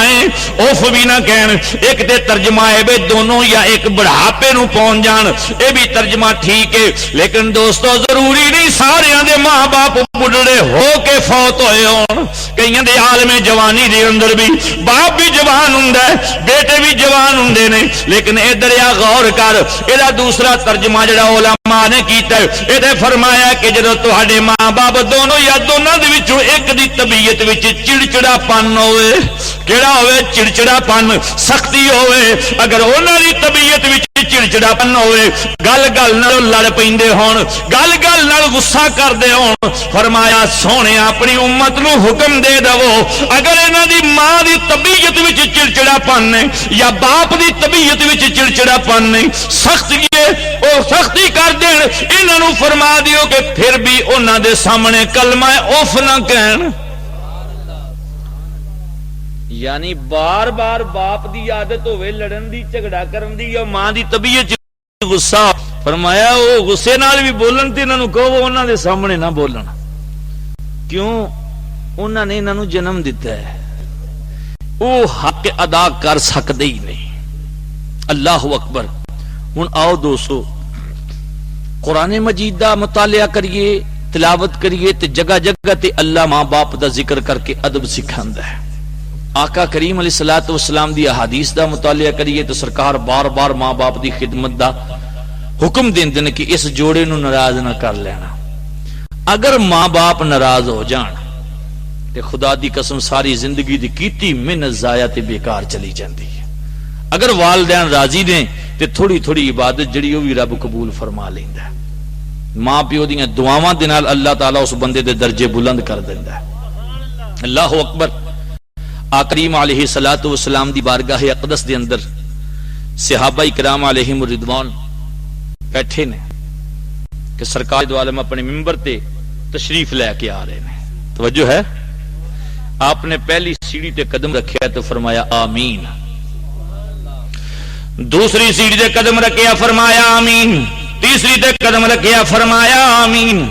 اوف بھی نہ کہن. ایک تے ترجمہ ہے بے دونوں یا ایک بڑھاپے نو پہنچ جان, اے بھی ترجمہ ٹھیک ہے. لیکن دوستو ضروری نہیں سارے دے ماں باپ بڑھڑے ہو کے فوت ہوئے ہون. کئیاں دے عالم جوانی دے اندر بھی باپ بھی جوان ہوندا ہے, بیٹے بھی جوان ہوندے نے. لیکن ادھر یا غور کر, ادا دوسرا ترجمہ جڑا علماء نے کیتا ہے, اے فرمایا کہ جدوں تہاڈے ماں باپ دونوں یا دونوں دے وچوں ایک دی طبیعت وچ چڑچڑا پن ہوئے, کیڑا ہوئے چڑچڑا پن, سختی ہوئے, اگر انہاں دی طبیعت وچ چڑچڑا پن ہوئے, گل گل نال لڑ پیندے ہون, گل گل نال غصہ کردے ہون, فرمایا سونے اپنی امت نو حکم دے دو اگر انہاں دی ماں دی طبیعت وچ چڑچڑا پن ہے یا باپ دی طبیعت وچ چڑچڑا پن ہے, سختی ہے او سختی کر دین, انہاں نو فرما دیو کہ پھر بھی انہاں دے سامنے کلمہ اوف نہ کہن. یعنی بار بار باپ دی عادت ہوئے لڑن دی, جھگڑا کرن دی, یا ماں دی طبیعت غصہ, فرمایا وہ غصے نال بھی بولن تے انہاں نو کہو انہاں دے سامنے نہ بولن. کیوں؟ انہاں نے انہاں نو جنم دتا ہے, وہ حق ادا کر سکدے ہی نہیں. اللہ اکبر. ہن آؤ دوستو قرآن مجید دا مطالعہ کریے, تلاوت کریے تے جگہ جگہ تے اللہ ماں باپ دا ذکر کر کے ادب سکھاندا ہے. آقا کریم علیہ الصلوۃ والسلام دی احادیث دا مطالعہ کریے تو سرکار بار بار ماں باپ دی خدمت دا حکم دیندے نے کہ اس جوڑے نو ناراض نہ کر لینا. اگر ماں باپ ناراض ہو جان تے خدا دی قسم ساری زندگی دی کیتی محنت ضائع تے بیکار چلی جاندی ہے. اگر والدین راضی نے تے تھوڑی تھوڑی عبادت جڑی وہ بھی رب قبول فرما لیندا ہے. ماں پیو دیاں دعاواں دے نال اللہ تعالیٰ اس بندے دے درجے بلند کر دیندا ہے. اللہ اکبر. کریم علیہ الصلوۃ والسلام دی بارگاہ اقدس دے اندر صحابہ کرام علیہم الرضوان بیٹھے نے کہ سرکار دو عالم اپنے ممبر تے تشریف لے کے آ رہے ہیں. توجہ ہے, آپ نے پہلی سیڑھی تے قدم رکھیا تو فرمایا آمین. دوسری سیڑھی تے قدم رکھیا فرمایا آمین، تیسری تے قدم رکھیا فرمایا آمین۔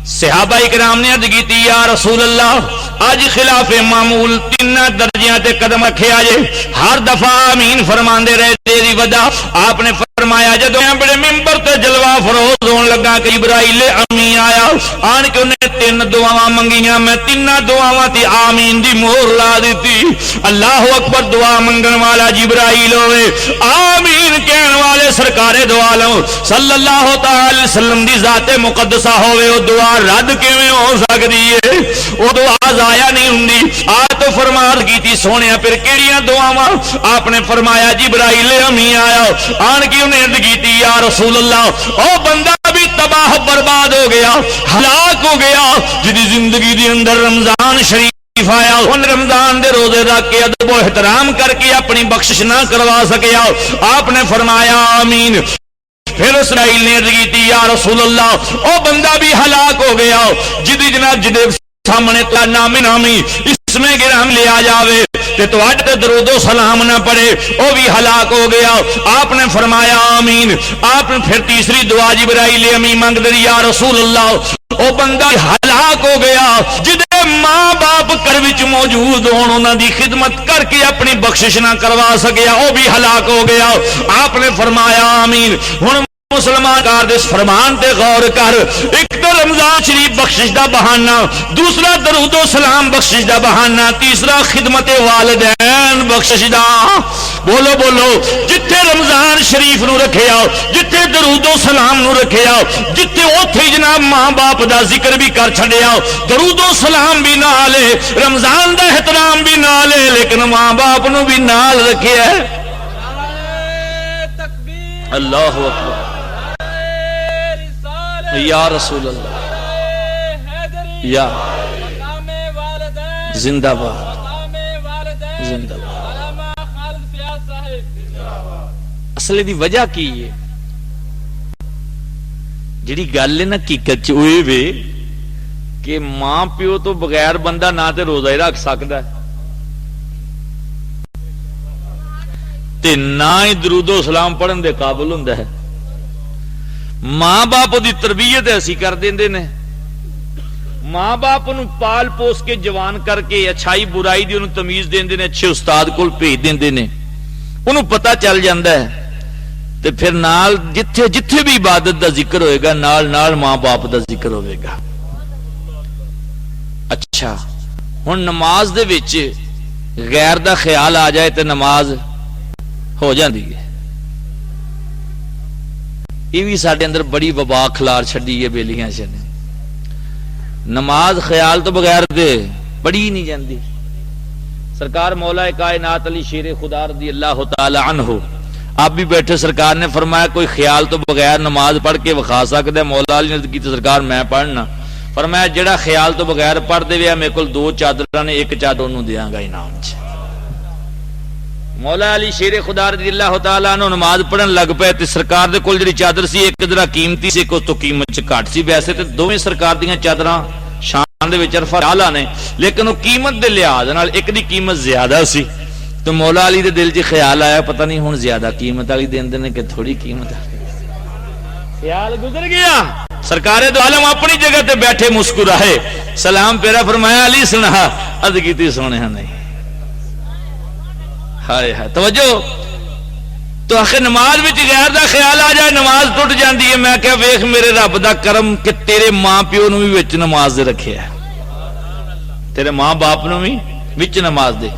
صحابہ اکرام نے عرض کیتی یا رسول اللہ اج خلاف معمول تین درجیاں تے قدم رکھیا جے، ہر دفعہ آمین فرماندے رہے، دی وجہ آپ نے فرمایا جدوں بڑے ممبر تے جلوہ فروز ہون لگا کہ جبرائیل امین آیا، آن کے انہیں تین دعاواں منگیاں، میں تین دعاواں تے آمین دی مہر لا دیتی۔ اللہ اکبر، دعا منگن والا جبرائیل ہوئے، آمین کہن والے سرکار دو عالم صلی اللہ تعالی وسلم دی ذات مقدسہ ہوئے، وہ دعا رد کیویں ہو سکدی ہے؟ وہ دعا ضائع نہیں ہوندی۔ آ تو فرمان کیتی سونیا پھر کیڑیاں دعاواں؟ آپ نے فرمایا جبرائیل امین آیا، آن کے انہیں عرض کیتی یا رسول اللہ او بندہ بھی تباہ برباد ہو گیا، ہلاک ہو گیا، جدی زندگی دی اندر رمضان شریف آیا، ان رمضان دے روزے رکھ کے ادب و احترام کر کے اپنی بخشش نہ کروا سکیا۔ آپ نے فرمایا آمین۔ پھر اسرائیل نے عرض کی یا رسول اللہ او بندہ بھی ہلاک ہو گیا جدی جناب جدے سامنے تا نام نامی اس میں گرام لیا جاوے تے تو اج تے درود و سلام نہ پڑھے او بھی ہلاک ہو گیا۔ آپ نے فرمایا آمین۔ آپ نے پھر تیسری دعا جبرائیل امین مانگ دی یا رسول اللہ او بندہ ہلاک ہو گیا جدے ماں باپ گھر وچ موجود ہون انہاں دی خدمت کر کے اپنی بخشش نہ کروا سکیا، او بھی ہلاک ہو گیا۔ آپ نے فرمایا آمین۔ ہن مسلمان کار دس فرمان تے غور کر، ایک تو رمضان شریف بخشش دا بہانہ، دوسرا درود و سلام بخشش دا بہانہ، تیسرا خدمت والدین بخشش دا۔ بولو بولو، جتھے رمضان شریف نو رکھیا، جتھے درود و سلام نو رکھیا، جتھے اوتھے جناب ماں باپ دا ذکر بھی کر چھڈیا، درود و سلام بھی نال ہے، رمضان دا احترام بھی نال ہے، لیکن ماں باپ نو بھی نال رکھیا ہے۔ اللہ اکبر، یا رسول اللہ، یا زندہ باد، زندہ باد۔ اصل دی وجہ کی ہے جڑی گل ہے نا حقیقت ہوئے وے کہ ماں پیو تو بغیر بندہ نہ تے روزہ ہی رکھ سکتا ہے تے نہ ہی درود و سلام پڑھن دے قابل ہوندا ہے۔ ماں باپ دی تربیت ایسی کر دیندے نے، ماں باپ نو پال پوس کے جوان کر کے اچھائی برائی دی انہوں تمیز دیندے نے، اچھے استاد کول بھیج دیندے نے، انہوں پتہ چل جاندا ہے تے پھر نال جتھے جتھے بھی عبادت دا ذکر ہوئے گا نال نال ماں باپ دا ذکر ہوئے گا۔ اچھا ہن نماز دے وچ غیر دا خیال آ جائے تے نماز ہو جاندی ہے۔ یہ بھی ساڈے اندر بڑی وبا کھلار چھڈی ہے بیلیاں چ، نماز خیال تو بغیر دے پڑھی نہیں جاندی۔ سرکار مولا کائنات علی شیر خدا رضی اللہ تعالی عنہ آپ بھی بیٹھے، سرکار نے فرمایا کوئی خیال تو بغیر نماز پڑھ کے وکھا سکتا ہے؟ مولا علی نے کیتے سرکار میں پڑھنا، فرمایا جڑا خیال تو بغیر پڑھ دے ویا میرے کول 2 چادراں نے، ایک چادر انہوں دیاں گا انعام چ۔ مولا علی شیر خدا رضی اللہ تعالیٰ عنہ نماز پڑھن لگ پے تے سرکار دے کول جڑی چادر سی ایک ذرا قیمتی سی، ایک اس تو قیمت چ گھٹ سی، ویسے تے دوویں سرکار دیاں چادراں شان دے وچ عرفہ اعلی نے، لیکن وہ قیمت دے لحاظ نال ایک دی قیمت زیادہ سی، تو مولا علی دے دل چ خیال آیا پتہ نہیں ہن زیادہ قیمت والی دیندے نے کہ تھوڑی قیمت والی۔ خیال گزر گیا، سرکار دو عالم اپنی جگہ تے بیٹھے مسکرائے، سلام پیرا فرمایا علی سنا، عرض کیتی سونے نہیں۔ ہائے ہائے توجہ، تو آخر نماز وچ غیر دا خیال آ جائے نماز ٹوٹ جاندی ہے۔ میں کہا ویکھ میرے رب دا کرم کہ تیرے ماں پیو نو بھی وچ نماز دے رکھیا ہے، تیرے ماں باپ نو بھی وچ نماز دے۔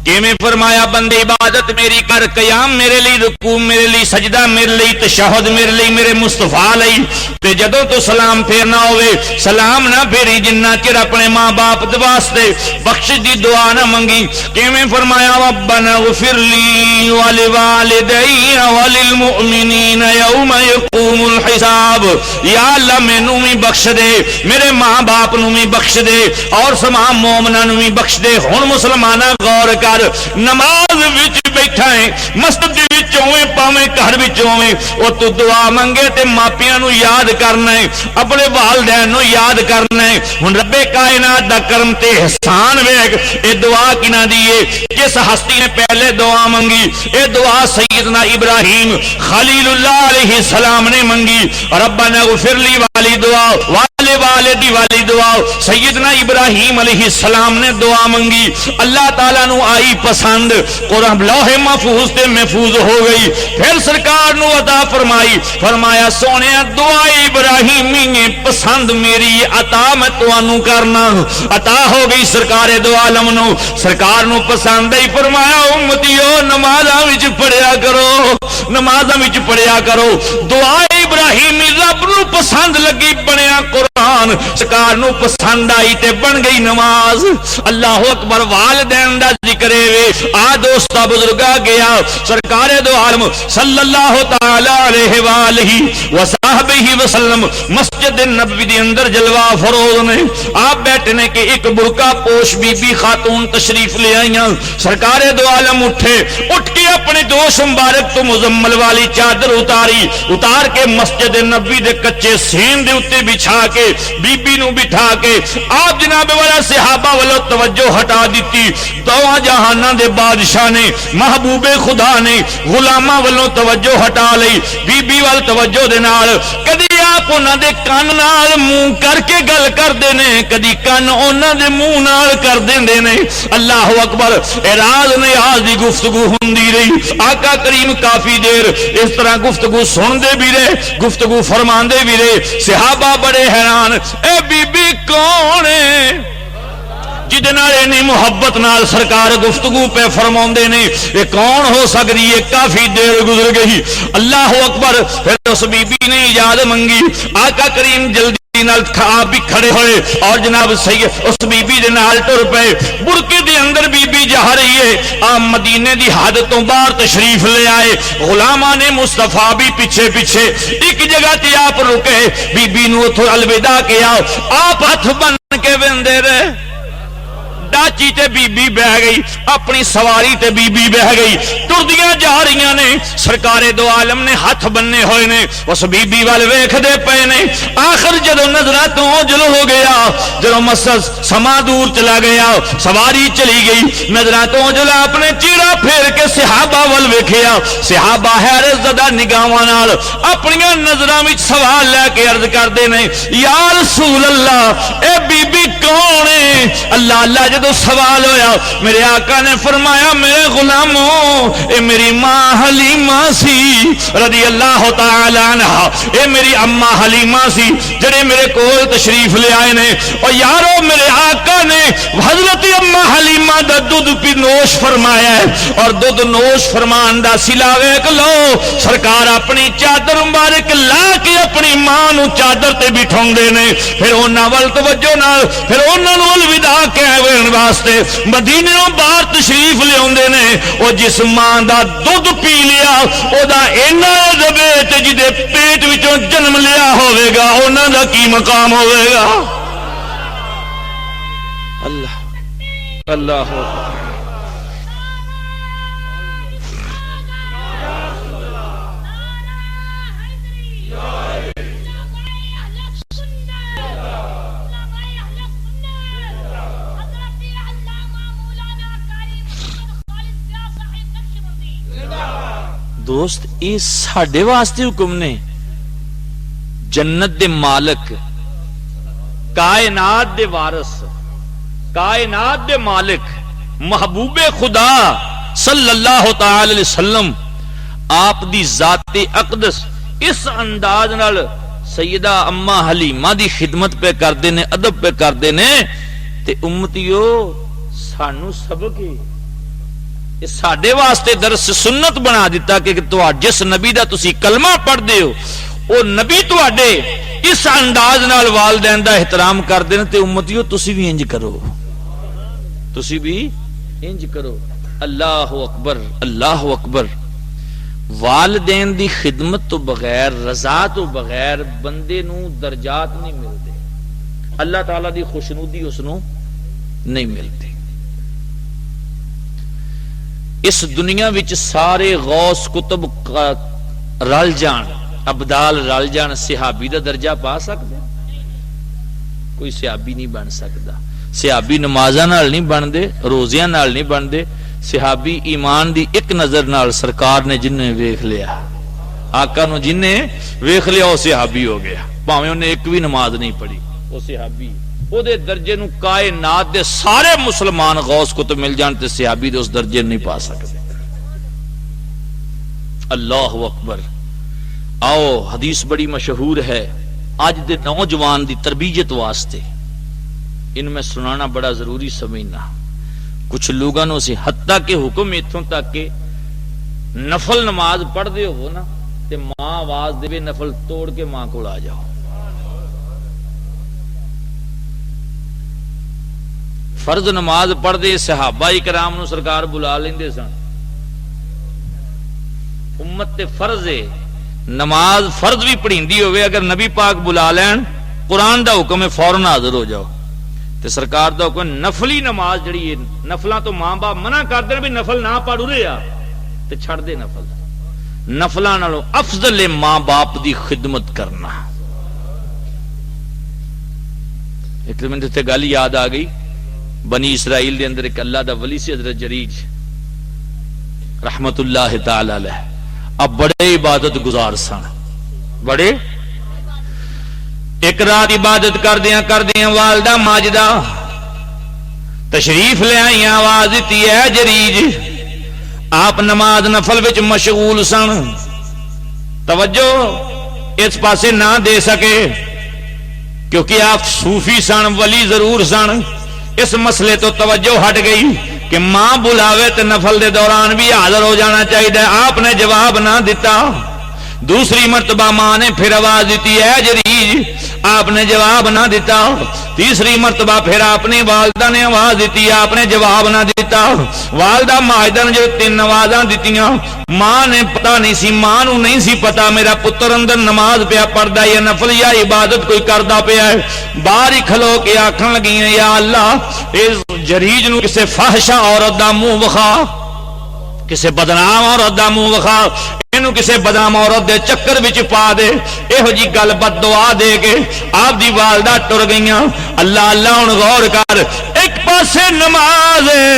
کیویں فرمایا بندے عبادت میری کر، قیام میرے لیے، رکوع میرے لیے، سجدہ میرے لیے، تشہد میرے لیے، میرے مصطفیٰ لئی، تے جدوں تو سلام پھیرنا ہوئے سلام نہ پھیری جنہ چر اپنے ماں باپ دے واسطے بخشش دی دعا نہ منگی۔ کیویں فرمایا ربنا اغفر لی ولوالدی وللمؤمنین یوم یقوم الحساب، یا اللہ مینوں بھی بخش دے، میرے ماں باپ نوں بھی بخش دے، اور تمام مومناں نوں بھی بخش دے۔ ہن مسلماناں غور کر، سرکار نماز وچ بیٹھا ہے مسجد وچ ہوے پاویں گھر وچ ہوے او تو دعا منگے تے ماپیاں نو یاد کرنا ہے اپنے والدین نو یاد کرنا ہے ہن رب کائنات دا کرم تے احسان ویکھ اے دعا کنا دی ہے جس ہستی نے پہلے دعا منگی اے دعا سیدنا ابراہیم خلیل اللہ علیہ السلام نے منگی ربنا اغفر لی والی دعا والدی والی دعا سیدنا ابراہیم علیہ السلام نے دعا منگی اللہ تعالیٰ نو آئی پسند قرآن لوح محفوظ تے محفوظ ہو گئی پھر سرکار نو عطا فرمائی فرمایا سونے دعا ابراہیمی نے پسند میری عطا میں توانو کرنا عطا ہو گئی سرکار دو عالم نو سرکار نو پسند ہی فرمایا امتیو نمازاں وچ پڑھیا کرو نمازاں وچ پڑھیا کرو دعا ابراہیمی رب نو پسند لگی بنیا قرآن سرکار نو پسند آئی تے بن گئی نماز اللہ اکبر والدین دا ذکر ہے آ دوستا بزرگا گیا سرکار دو عالم صلی اللہ تعالی علیہ وآلہ وصحبہ وسلم مسجد نبوی دی اندر جلوہ فروز نے آپ بیٹھنے کے ایک برقع پوش بی بی خاتون تشریف لے آئیاں سرکار دو عالم اٹھے اٹھ کے اپنے دوش مبارک تو مزمل والی چادر اتار کے مسجد نبوی دے کچے سین دے اتے بچھا کے بی بی نو بٹھا کے آپ جناب والا صحابہ والو توجہ ہٹا دیتی دوا جہانہ دے بادشاہ نے محبوب خدا نے غلامہ والو توجہ ہٹا لئی بی بی وال توجہ دے نال کدی آپ انہاں دے کان نال منہ کر کے گل کر دینے کدی کان انہاں دے منہ نال کر دیندے نے اللہ اکبر اراز نیاز دی گفتگو ہوندی رہی آقا کریم کافی دیر اس طرح گفتگو سن دے بھی رہے گفتگو فرمان دے بھی رہے صحابہ بڑے حیران اے بی بی کون ہے جدے نال انی محبت نال سرکار گفتگو پہ فرماندے نے یہ کون ہو سکتی ہے کافی دیر گزر گئی اللہ اکبر پھر اس بی بی نے اجازت منگی آقا کریم جلدی آپ بھی کھڑے ہوئے اور جناب سید اس بی بی دے نال ٹر پئے برقے دے اندر بی بی جا رہی ہے آپ مدینے دی حد تو باہر تشریف لے آئے غلاماں نے مصطفیٰ بھی پیچھے پیچھے ایک جگہ تے آپ رکے بی بی نو اتھو الوداع کیا آپ ہاتھ بن کے ویندے رہے ڈاچی تے بی بی بہ گئی اپنی سواری تے بی بی بہ گئی ٹردیاں جا رہی نے سرکار دو عالم نے ہاتھ بننے ہوئے نے اس بی بی وال ویکھ دے پئے نے آخر جدو نظراں تو اوجل ہو گیا جدو مسز سما دور چلا گیا سواری چلی گئی نظراں تو اوجل اپنے چیرا پھیر کے صحابہ وال ویکھیا صحابہ حیرت زدہ نگاہاں نال اپنی نظراں وچ سوال لے کے عرض کردے نے یا رسول اللہ اے بی بی کون ہے اللہ اللہ جدو سوال ہویا میرے آقا نے فرمایا میرے غلاموں اے میری ماں حلیمہ سی رضی اللہ تعالی عنہ اے میری اماں حلیمہ سی جڑے میرے کول تشریف لے آئے نے اور یارو میرے آقا نے حضرت اماں حلیمہ دا دودھ پی نوش فرمایا ہے اور دودھ نوش فرمان دا سلا ویکھ لو سرکار اپنی چادر مبارک لا کے اپنی ماں نو چادر تے بٹھاوندے نے پھر انہاں ول توجہ نال پھر انہاں نو الوداع کہہ واسطے مدینے باہر تشریف لے آندے نے او جس ماں دا دودھ پی لیا او دا اینا دبے تے جدے پیٹ وچوں جنم لیا ہوے گا انہاں دا کی مقام ہوے گا اللہ اللہ دوست یہ ساڈے واسطے حکم نے جنت دے مالک کائنات دے وارث کائنات دے مالک محبوب خدا صلی اللہ تعالی علیہ وسلم آپ دی ذات اقدس اس انداز نال سیدہ اما حلیمہ دی خدمت پہ کردے نے ادب پہ کردے نے تے امتیو سانو سبق ساڈے واسطے درس سنت بنا دیتا کہ جس نبی دا تسی کلمہ پڑھ دے ہو او نبی تواڈے اس انداز نال والدین دا احترام کردے نے تے امتیو تسی بھی انج کرو تسی بھی انج کرو اللہ اکبر اللہ اکبر والدین دی خدمت تو بغیر رضا تو بغیر بندے نو درجات نہیں ملتے اللہ تعالی دی خوشنودی اس نو نہیں ملتی اس دنیا وچ سارے غوث کتب رل جان، ابدال رل جان، صحابی دا درجہ پا سکتے؟ کوئی صحابی نہیں بن سکتا۔ صحابی نمازاں نال نہیں بندے، روزیاں نال نہیں بندے، صحابی ایمان دی ایک نظر نال سرکار نے جنہیں ویکھ لیا، آقا نو جنہیں ویکھ لیا وہ صحابی ہو گیا، بھاویں انہیں ایک بھی نماز نہیں پڑھی، وہ صحابی۔ او دے درجے نو کائنات دے سارے مسلمان غوث کتب مل جان تے صحابی دے اس درجے نہیں پا سکتے۔ اللہ اکبر۔ آؤ حدیث بڑی مشہور ہے آج دے نوجوان دی تربیت واسطے، ان میں سنانا بڑا ضروری سمجھنا۔ کچھ لوگوں نے اسے حتیٰ کہ حکم اتھوں تک کہ نفل نماز پڑھ دے ہو نا تے ماں آواز دے نفل توڑ کے ماں کو آ جاؤ۔ فرض نماز پڑھ دے صحابہ کرام نو سرکار بلا لیندے سن، امت تے فرض ہے نماز فرض بھی پڑھیندی ہوئے، اگر نبی پاک بلا لین قرآن دا حکم ہے فوراً حاضر ہو جاؤ، تے سرکار دا حکم نفلی نماز جڑی ہے، نفلاں تو ماں باپ منع کر دین بھی نفل نہ پڑھ رہا تے چھڑ دے نفل، نفلاں نالوں افضل ہے ماں باپ دی خدمت کرنا۔ ایک منٹ تے گل یاد آ گئی، بنی اسرائیل دے اندر ایک اللہ دا ولی سی حضرت جریج رحمت اللہ تعالی علیہ، اب بڑے عبادت گزار سن، بڑے ایک رات عبادت کردیاں والدہ ماجدہ تشریف لے آئی، آواز دیتی ہے جریج، آپ نماز نفل وچ مشغول سن، توجہ اس پاسے نہ دے سکے کیونکہ آپ صوفی سن، ولی ضرور سن، اس مسئلے تو توجہ ہٹ گئی کہ ماں بلاوے تے نفل دے دوران بھی حاضر ہو جانا چاہیے، آپ نے جواب نہ دیتا۔ دوسری مرتبہ ماں نے پھر آواز دیتی ہے جریج، آپ نے جواب نہ دیتا۔ تیسری مرتبہ پھر اپنی والدہ نے آواز دیتی، آپ نے جواب نہ دیتا۔ والدہ ماجدہ نے جو 3 آوازاں دیتیاں، ماں نے پتہ نہیں سی، ماں نو نہیں سی پتا میرا پتر اندر نماز پیا پڑھدا یا نفل یا عبادت کوئی کردا پیا ہے، باہر ہی کھلو کے آکھن لگی ہیں یا اللہ اس جریج نو کسے فحشہ عورت دا منہ وکھا، کسے بدنام عورت دا منہ وکھا، اینو کسے بدنام عورت دے چکر وچ پا دے، ایہو جی گل بد دعا دے کے آپ دی والدہ ٹر گئیاں۔ اللہ اللہ ہن غور کر، ایک پاسے نماز ہے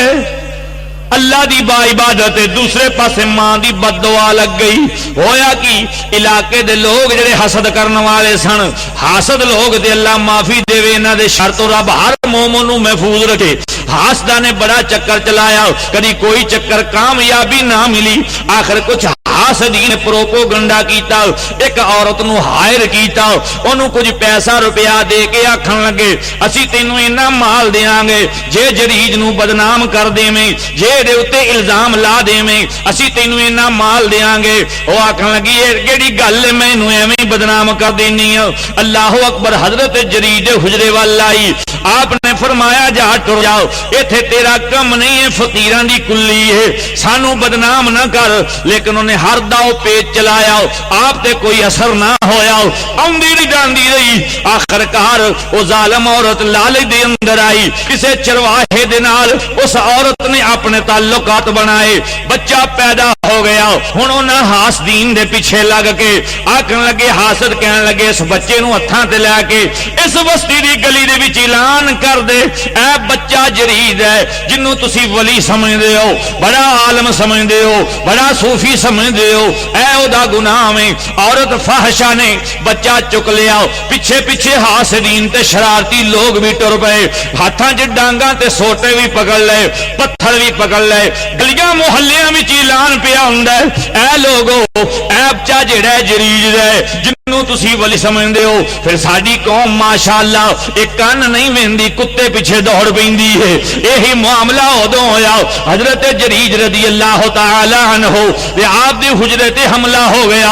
اللہ دی با عبادت ہے، دوسرے پاسے ماں دی بد دعا لگ گئی۔ ہویا کہ علاقے دے لوگ جڑے حسد کرنے والے سن، حاسد لوگ دے اللہ معافی دے انہاں دے شر تو رب ہر مومن نو محفوظ رکھے۔ حاسدہ نے بڑا چکر چلایا، کدی کوئی چکر کامیابی نہ ملی، آخر کچھ حاسدین نے پروپوگنڈا کیتا، ایک عورت نو ہائر کیتا، انہوں کچھ پیسہ روپیہ دے کے آکھن لگے اسی تینوں اینا مال دیاں گے جے جریج نو بدنام کر دے میں، جے دے اتے الزام لا دے میں، اسی تینوں اینا مال دیاں گے۔ وہ آکھن لگی یہ کیڑی گل ہے مینوں ایویں بدنام کر دینی ہے۔ اللہ اکبر۔ حضرت جریج حجرے وال آئی، آپ نے فرمایا جا ٹر جاؤ، ایتھے تیرا کم نہیں ہے، فقیراں دی کلی ہے، سانو بدنام نہ کر۔ لیکن انہیں ہر داؤ پیچ چلایا، آپ تے کوئی اثر نہ ہویا، آندی نہیں جاندی رہی۔ آخر کار وہ ظالم عورت لالچ دے اندر آئی، کسے چرواہے دے نال اس عورت نے اپنے تعلقات بنائے، بچہ پیدا ہو گیا۔ ہن انہاں حاسدین دے پیچھے لگ کے آکھن لگے، حاسد کہن لگے اس بچے نو ہتھاں تے لے کے اس بستی دی گلی دے وچ اعلان کر دے، اے بچہ جریج ہے جنوں تسی ولی سمجھدے ہو، بڑا عالم سمجھدے ہو، بڑا صوفی سمجھدے ہو، اے او دا گناہ میں۔ عورت فاحشہ نے بچہ چک لیا، پیچھے پیچھے حاسدین تے شرارتی لوگ بھی ٹر پئے، ہاتھاں چ ڈانگاں تے سوٹے بھی پکڑ لے، پتھر بھی پکڑ لے، گلیاں محلیاں وچ اعلان پیا ہوندا ہے، اے لوگو اے بچہ جڑا ہے جریج ہے جنوں تسی ولی سمجھدے ہو۔ پھر ساڈی قوم ماشاءاللہ ایک کان نہیں ویندی، کتے پیچھے دوڑ پیندی ہے۔ یہی معاملہ ادوں ہویا، حضرت جریج رضی اللہ تعالی عنہ آپ دی حجرے تے حملہ ہو گیا،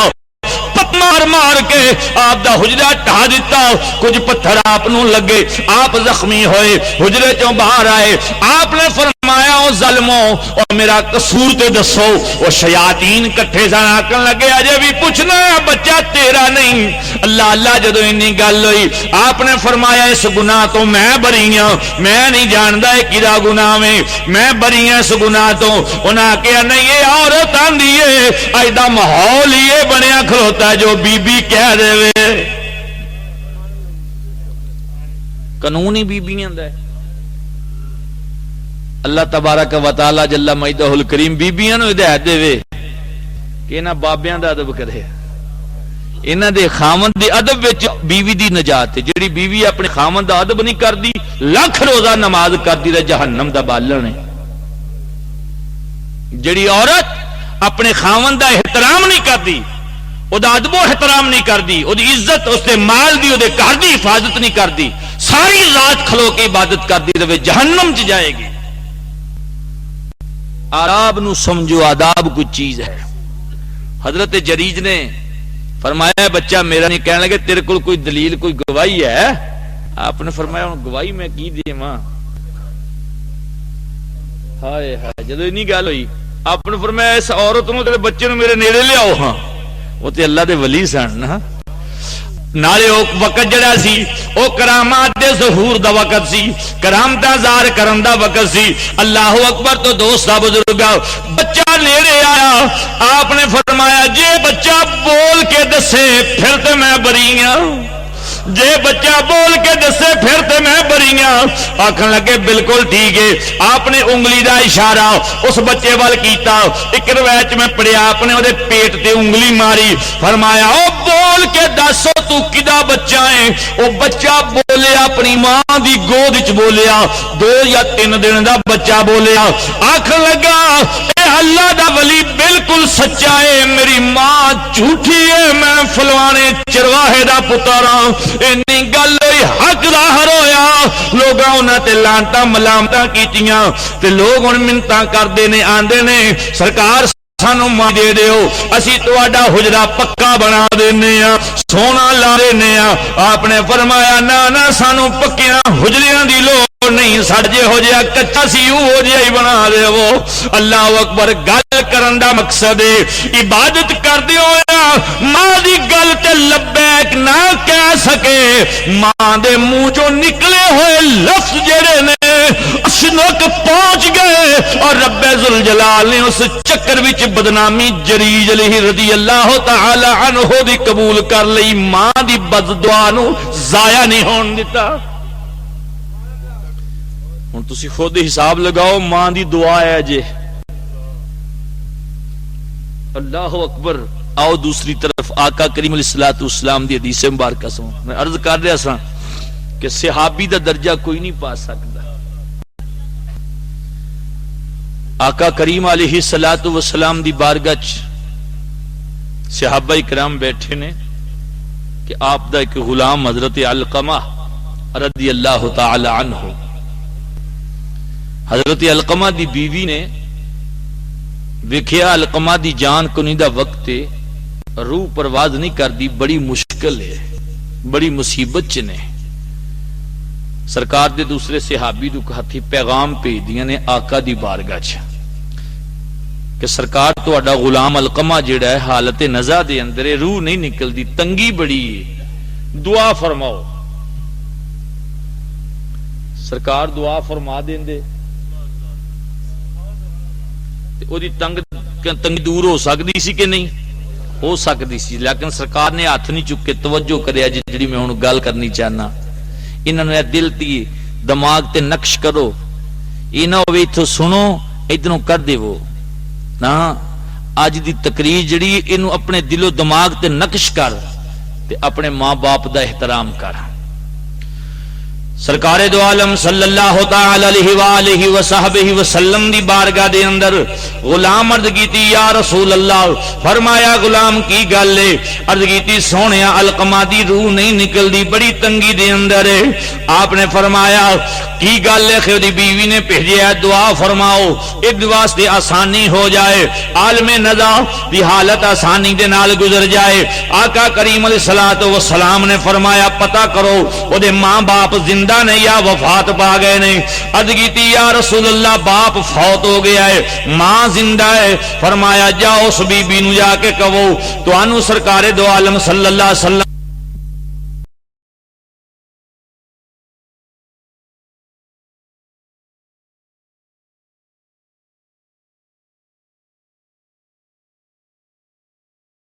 مار مار کے آپ دا حجرہ ٹھا دیتا، کچھ پتھر آپ نو لگے، آپ زخمی ہوئے، حجرے چوں باہر آئے، آپ نے فرمایا فرمایا او ظلمو اور میرا قصور تے دسو. وہ شیاطین کٹھے سن آکن لگے اجے بھی پوچھنا بچہ تیرا نہیں. اللہ اللہ جدو انی گل ہوئی آپ نے فرمایا اس گناہ تو میں بری ہاں, میں نہیں جاندا ہے کدا گناہ میں بری ہاں اس گناہ تو. انہاں کہا نہیں یہ عورت آندی ہے اج دا ماحول یہ بنیا کھلوتا ہے جو بی بی کہہ دے وے قانون ہی بیبیاں دا ہے. اللہ تبارک و تعالی جل مجدہ الکریم بیبیاں نو ہدایت دے وے کہ انہاں بابیاں دا ادب کرے, انہاں دے خاوند دے ادب وچ بیوی دی نجات ہے. جڑی بیوی اپنے خاوند دا ادب نہیں کردی لاکھ روزہ نماز کردی تے جہنم دا بالن ہے. جڑی عورت اپنے خاوند دا احترام نہیں کردی, او دا ادب و احترام نہیں کردی, او دی عزت اس دے مال دی او دے گھر دی حفاظت نہیں کردی, ساری رات کھلو کے عبادت کردی رہے جہنم چ جائے گی. آداب نو سمجھو, آداب کوئی چیز ہے. حضرت جریج نے فرمایا بچہ میرا نہیں, کہنے لگے تیرے کول کوئی دلیل کوئی گواہی ہے؟ آپ نے فرمایا گواہی میں کی دے ماں. ہائے ہائے جدو انی گل ہوئی آپ نے فرمایا اس عورت نو تے بچے نو میرے نیڑے لے آؤ. ہاں وہ تے اللہ دے ولی سن نا. نالے او وقت جڑا سی او کرامات دے ظہور دا وقت سی, کرامتاں ظاہر کرن دا وقت سی. اللہ اکبر. تو دوستا بزرگا بچہ نیڑے آیا, آپ نے فرمایا جے بچہ بول کے دسے پھر تے میں بری ہاں, جے بچہ بول کے دسے پھر تے میں بری ہاں. آکھن لگے بالکل ٹھیک ہے. آپ نے انگلی دا اشارہ اس بچے وال کیتا. ایک روایت میں پڑھیا آپ نے او دے پیٹ تے انگلی ماری, فرمایا او بول کے دسو تو کدا بچہ ہے؟ او بچہ بولیا اپنی ماں دی گود وچ بولیا, 2 یا 3 دن دا بچہ بولیا. آکھن لگا اے اللہ دا ولی بالکل سچا ہے, میری ماں جھوٹی ہے, میں فلوانے چرواہے دا پتر ہاں. اینی گل ہوئی حق ظاہر ہویا, لوگاں انہاں تے لعنتاں ملامتاں کیتیاں تے لوگ ہن منتاں کردے نے, آندے نے سرکار سانو ماں دے دیو, اسی تہاڈا حجرہ پکا بنا دینے ہاں, سونا لا دینے ہاں. آپ نے فرمایا نا نا سانو پکیاں حجریاں دی لوڑ نہیں, سڑ جے ہو جیا کچا سی ہو جیا ہی بنا دے وہ. اللہ اکبر. گل کرن دا مقصد ہے عبادت کردے ہویا ماں دی گل تے لبیک نہ کہہ سکے, ماں دے منہ چوں نکلے ہوئے لفظ جڑے نے اشنک پہنچ گئے, اور رب ذوالجلال نے اس چکر وچ بدنامی جریج علیہ رضی اللہ تعالی عنہ دی قبول کر لئی. ماں دی بد دعا نو ضائع نہیں ہون دتا. ہن تسی خود حساب لگاؤ ماں دی دعا ہے جے. اللہ اکبر. آؤ دوسری طرف آقا کریم علیہ الصلوۃ والسلام دی حدیث مبارکہ سن. میں عرض کر رہا سا کہ صحابی دا درجہ کوئی نہیں پا سکتا. آقا کریم علیہ الصلوۃ والسلام دی بارگاہ چ صحابہ کرام بیٹھے نے کہ آپ دا ایک غلام حضرت علقمہ رضی اللہ تعالی عنہ, حضرت علقمہ دی بیوی نے ویکھیا علقمہ دی جان کنی دا وقت ہے, روح پرواز نہیں کر دی, بڑی مشکل ہے, بڑی مصیبت چ نے. سرکار دے دوسرے صحابی دو ہتھی پیغام بھیج دیاں نے آقا دی بارگاہ چ کہ سرکار تہاڈا غلام علقمہ جڑا ہے حالت نزا دے اندر روح نہیں نکلدی, تنگی بڑی ہے, دعا فرماؤ. سرکار دعا فرما دیندے تے او دی تنگ دور ہو سکتی سی کہ نہیں ہو سکتی سی, لیکن سرکار نے ہاتھ نہیں چک کے توجہ کریا جڑی میں ہن گل کرنی چاہنا. انہاں نے دل تے دماغ تے نقش کرو, یہ نہ ہوے ایتھوں سنو ادھروں کر دیو نا. اج دی تقریر جڑی اینو اپنے دل و دماغ تے نقش کر تے اپنے ماں باپ دا احترام کر. سرکار دو عالم صلی اللہ تعالی علیہ وآلہ وصحبہ وسلم دی بارگاہ دے اندر غلام عرض کیتی یا رسول اللہ. فرمایا غلام کی گل ہے؟ عرض کیتی سونیا علقمہ دی روح نہیں نکلدی, بڑی تنگی دے اندر ہے. آپ نے فرمایا کی گل ہے؟ خودی بیوی نے بھیجیا دعا فرماؤ اس واسطے آسانی ہو جائے, عالم نزا دی حالت آسانی دے نال گزر جائے. آقا کریم علیہ الصلوۃ والسلام نے فرمایا پتہ کرو او دے ماں باپ زندہ زندہ نے یا وفات پا گئے نے. عرض کیتی یا رسول اللہ باپ فوت ہو گیا ہے, ماں زندہ ہے. فرمایا جاؤ اس بی بی نو جا کے کہو تو انو سرکار دو عالم صلی اللہ علیہ وسلم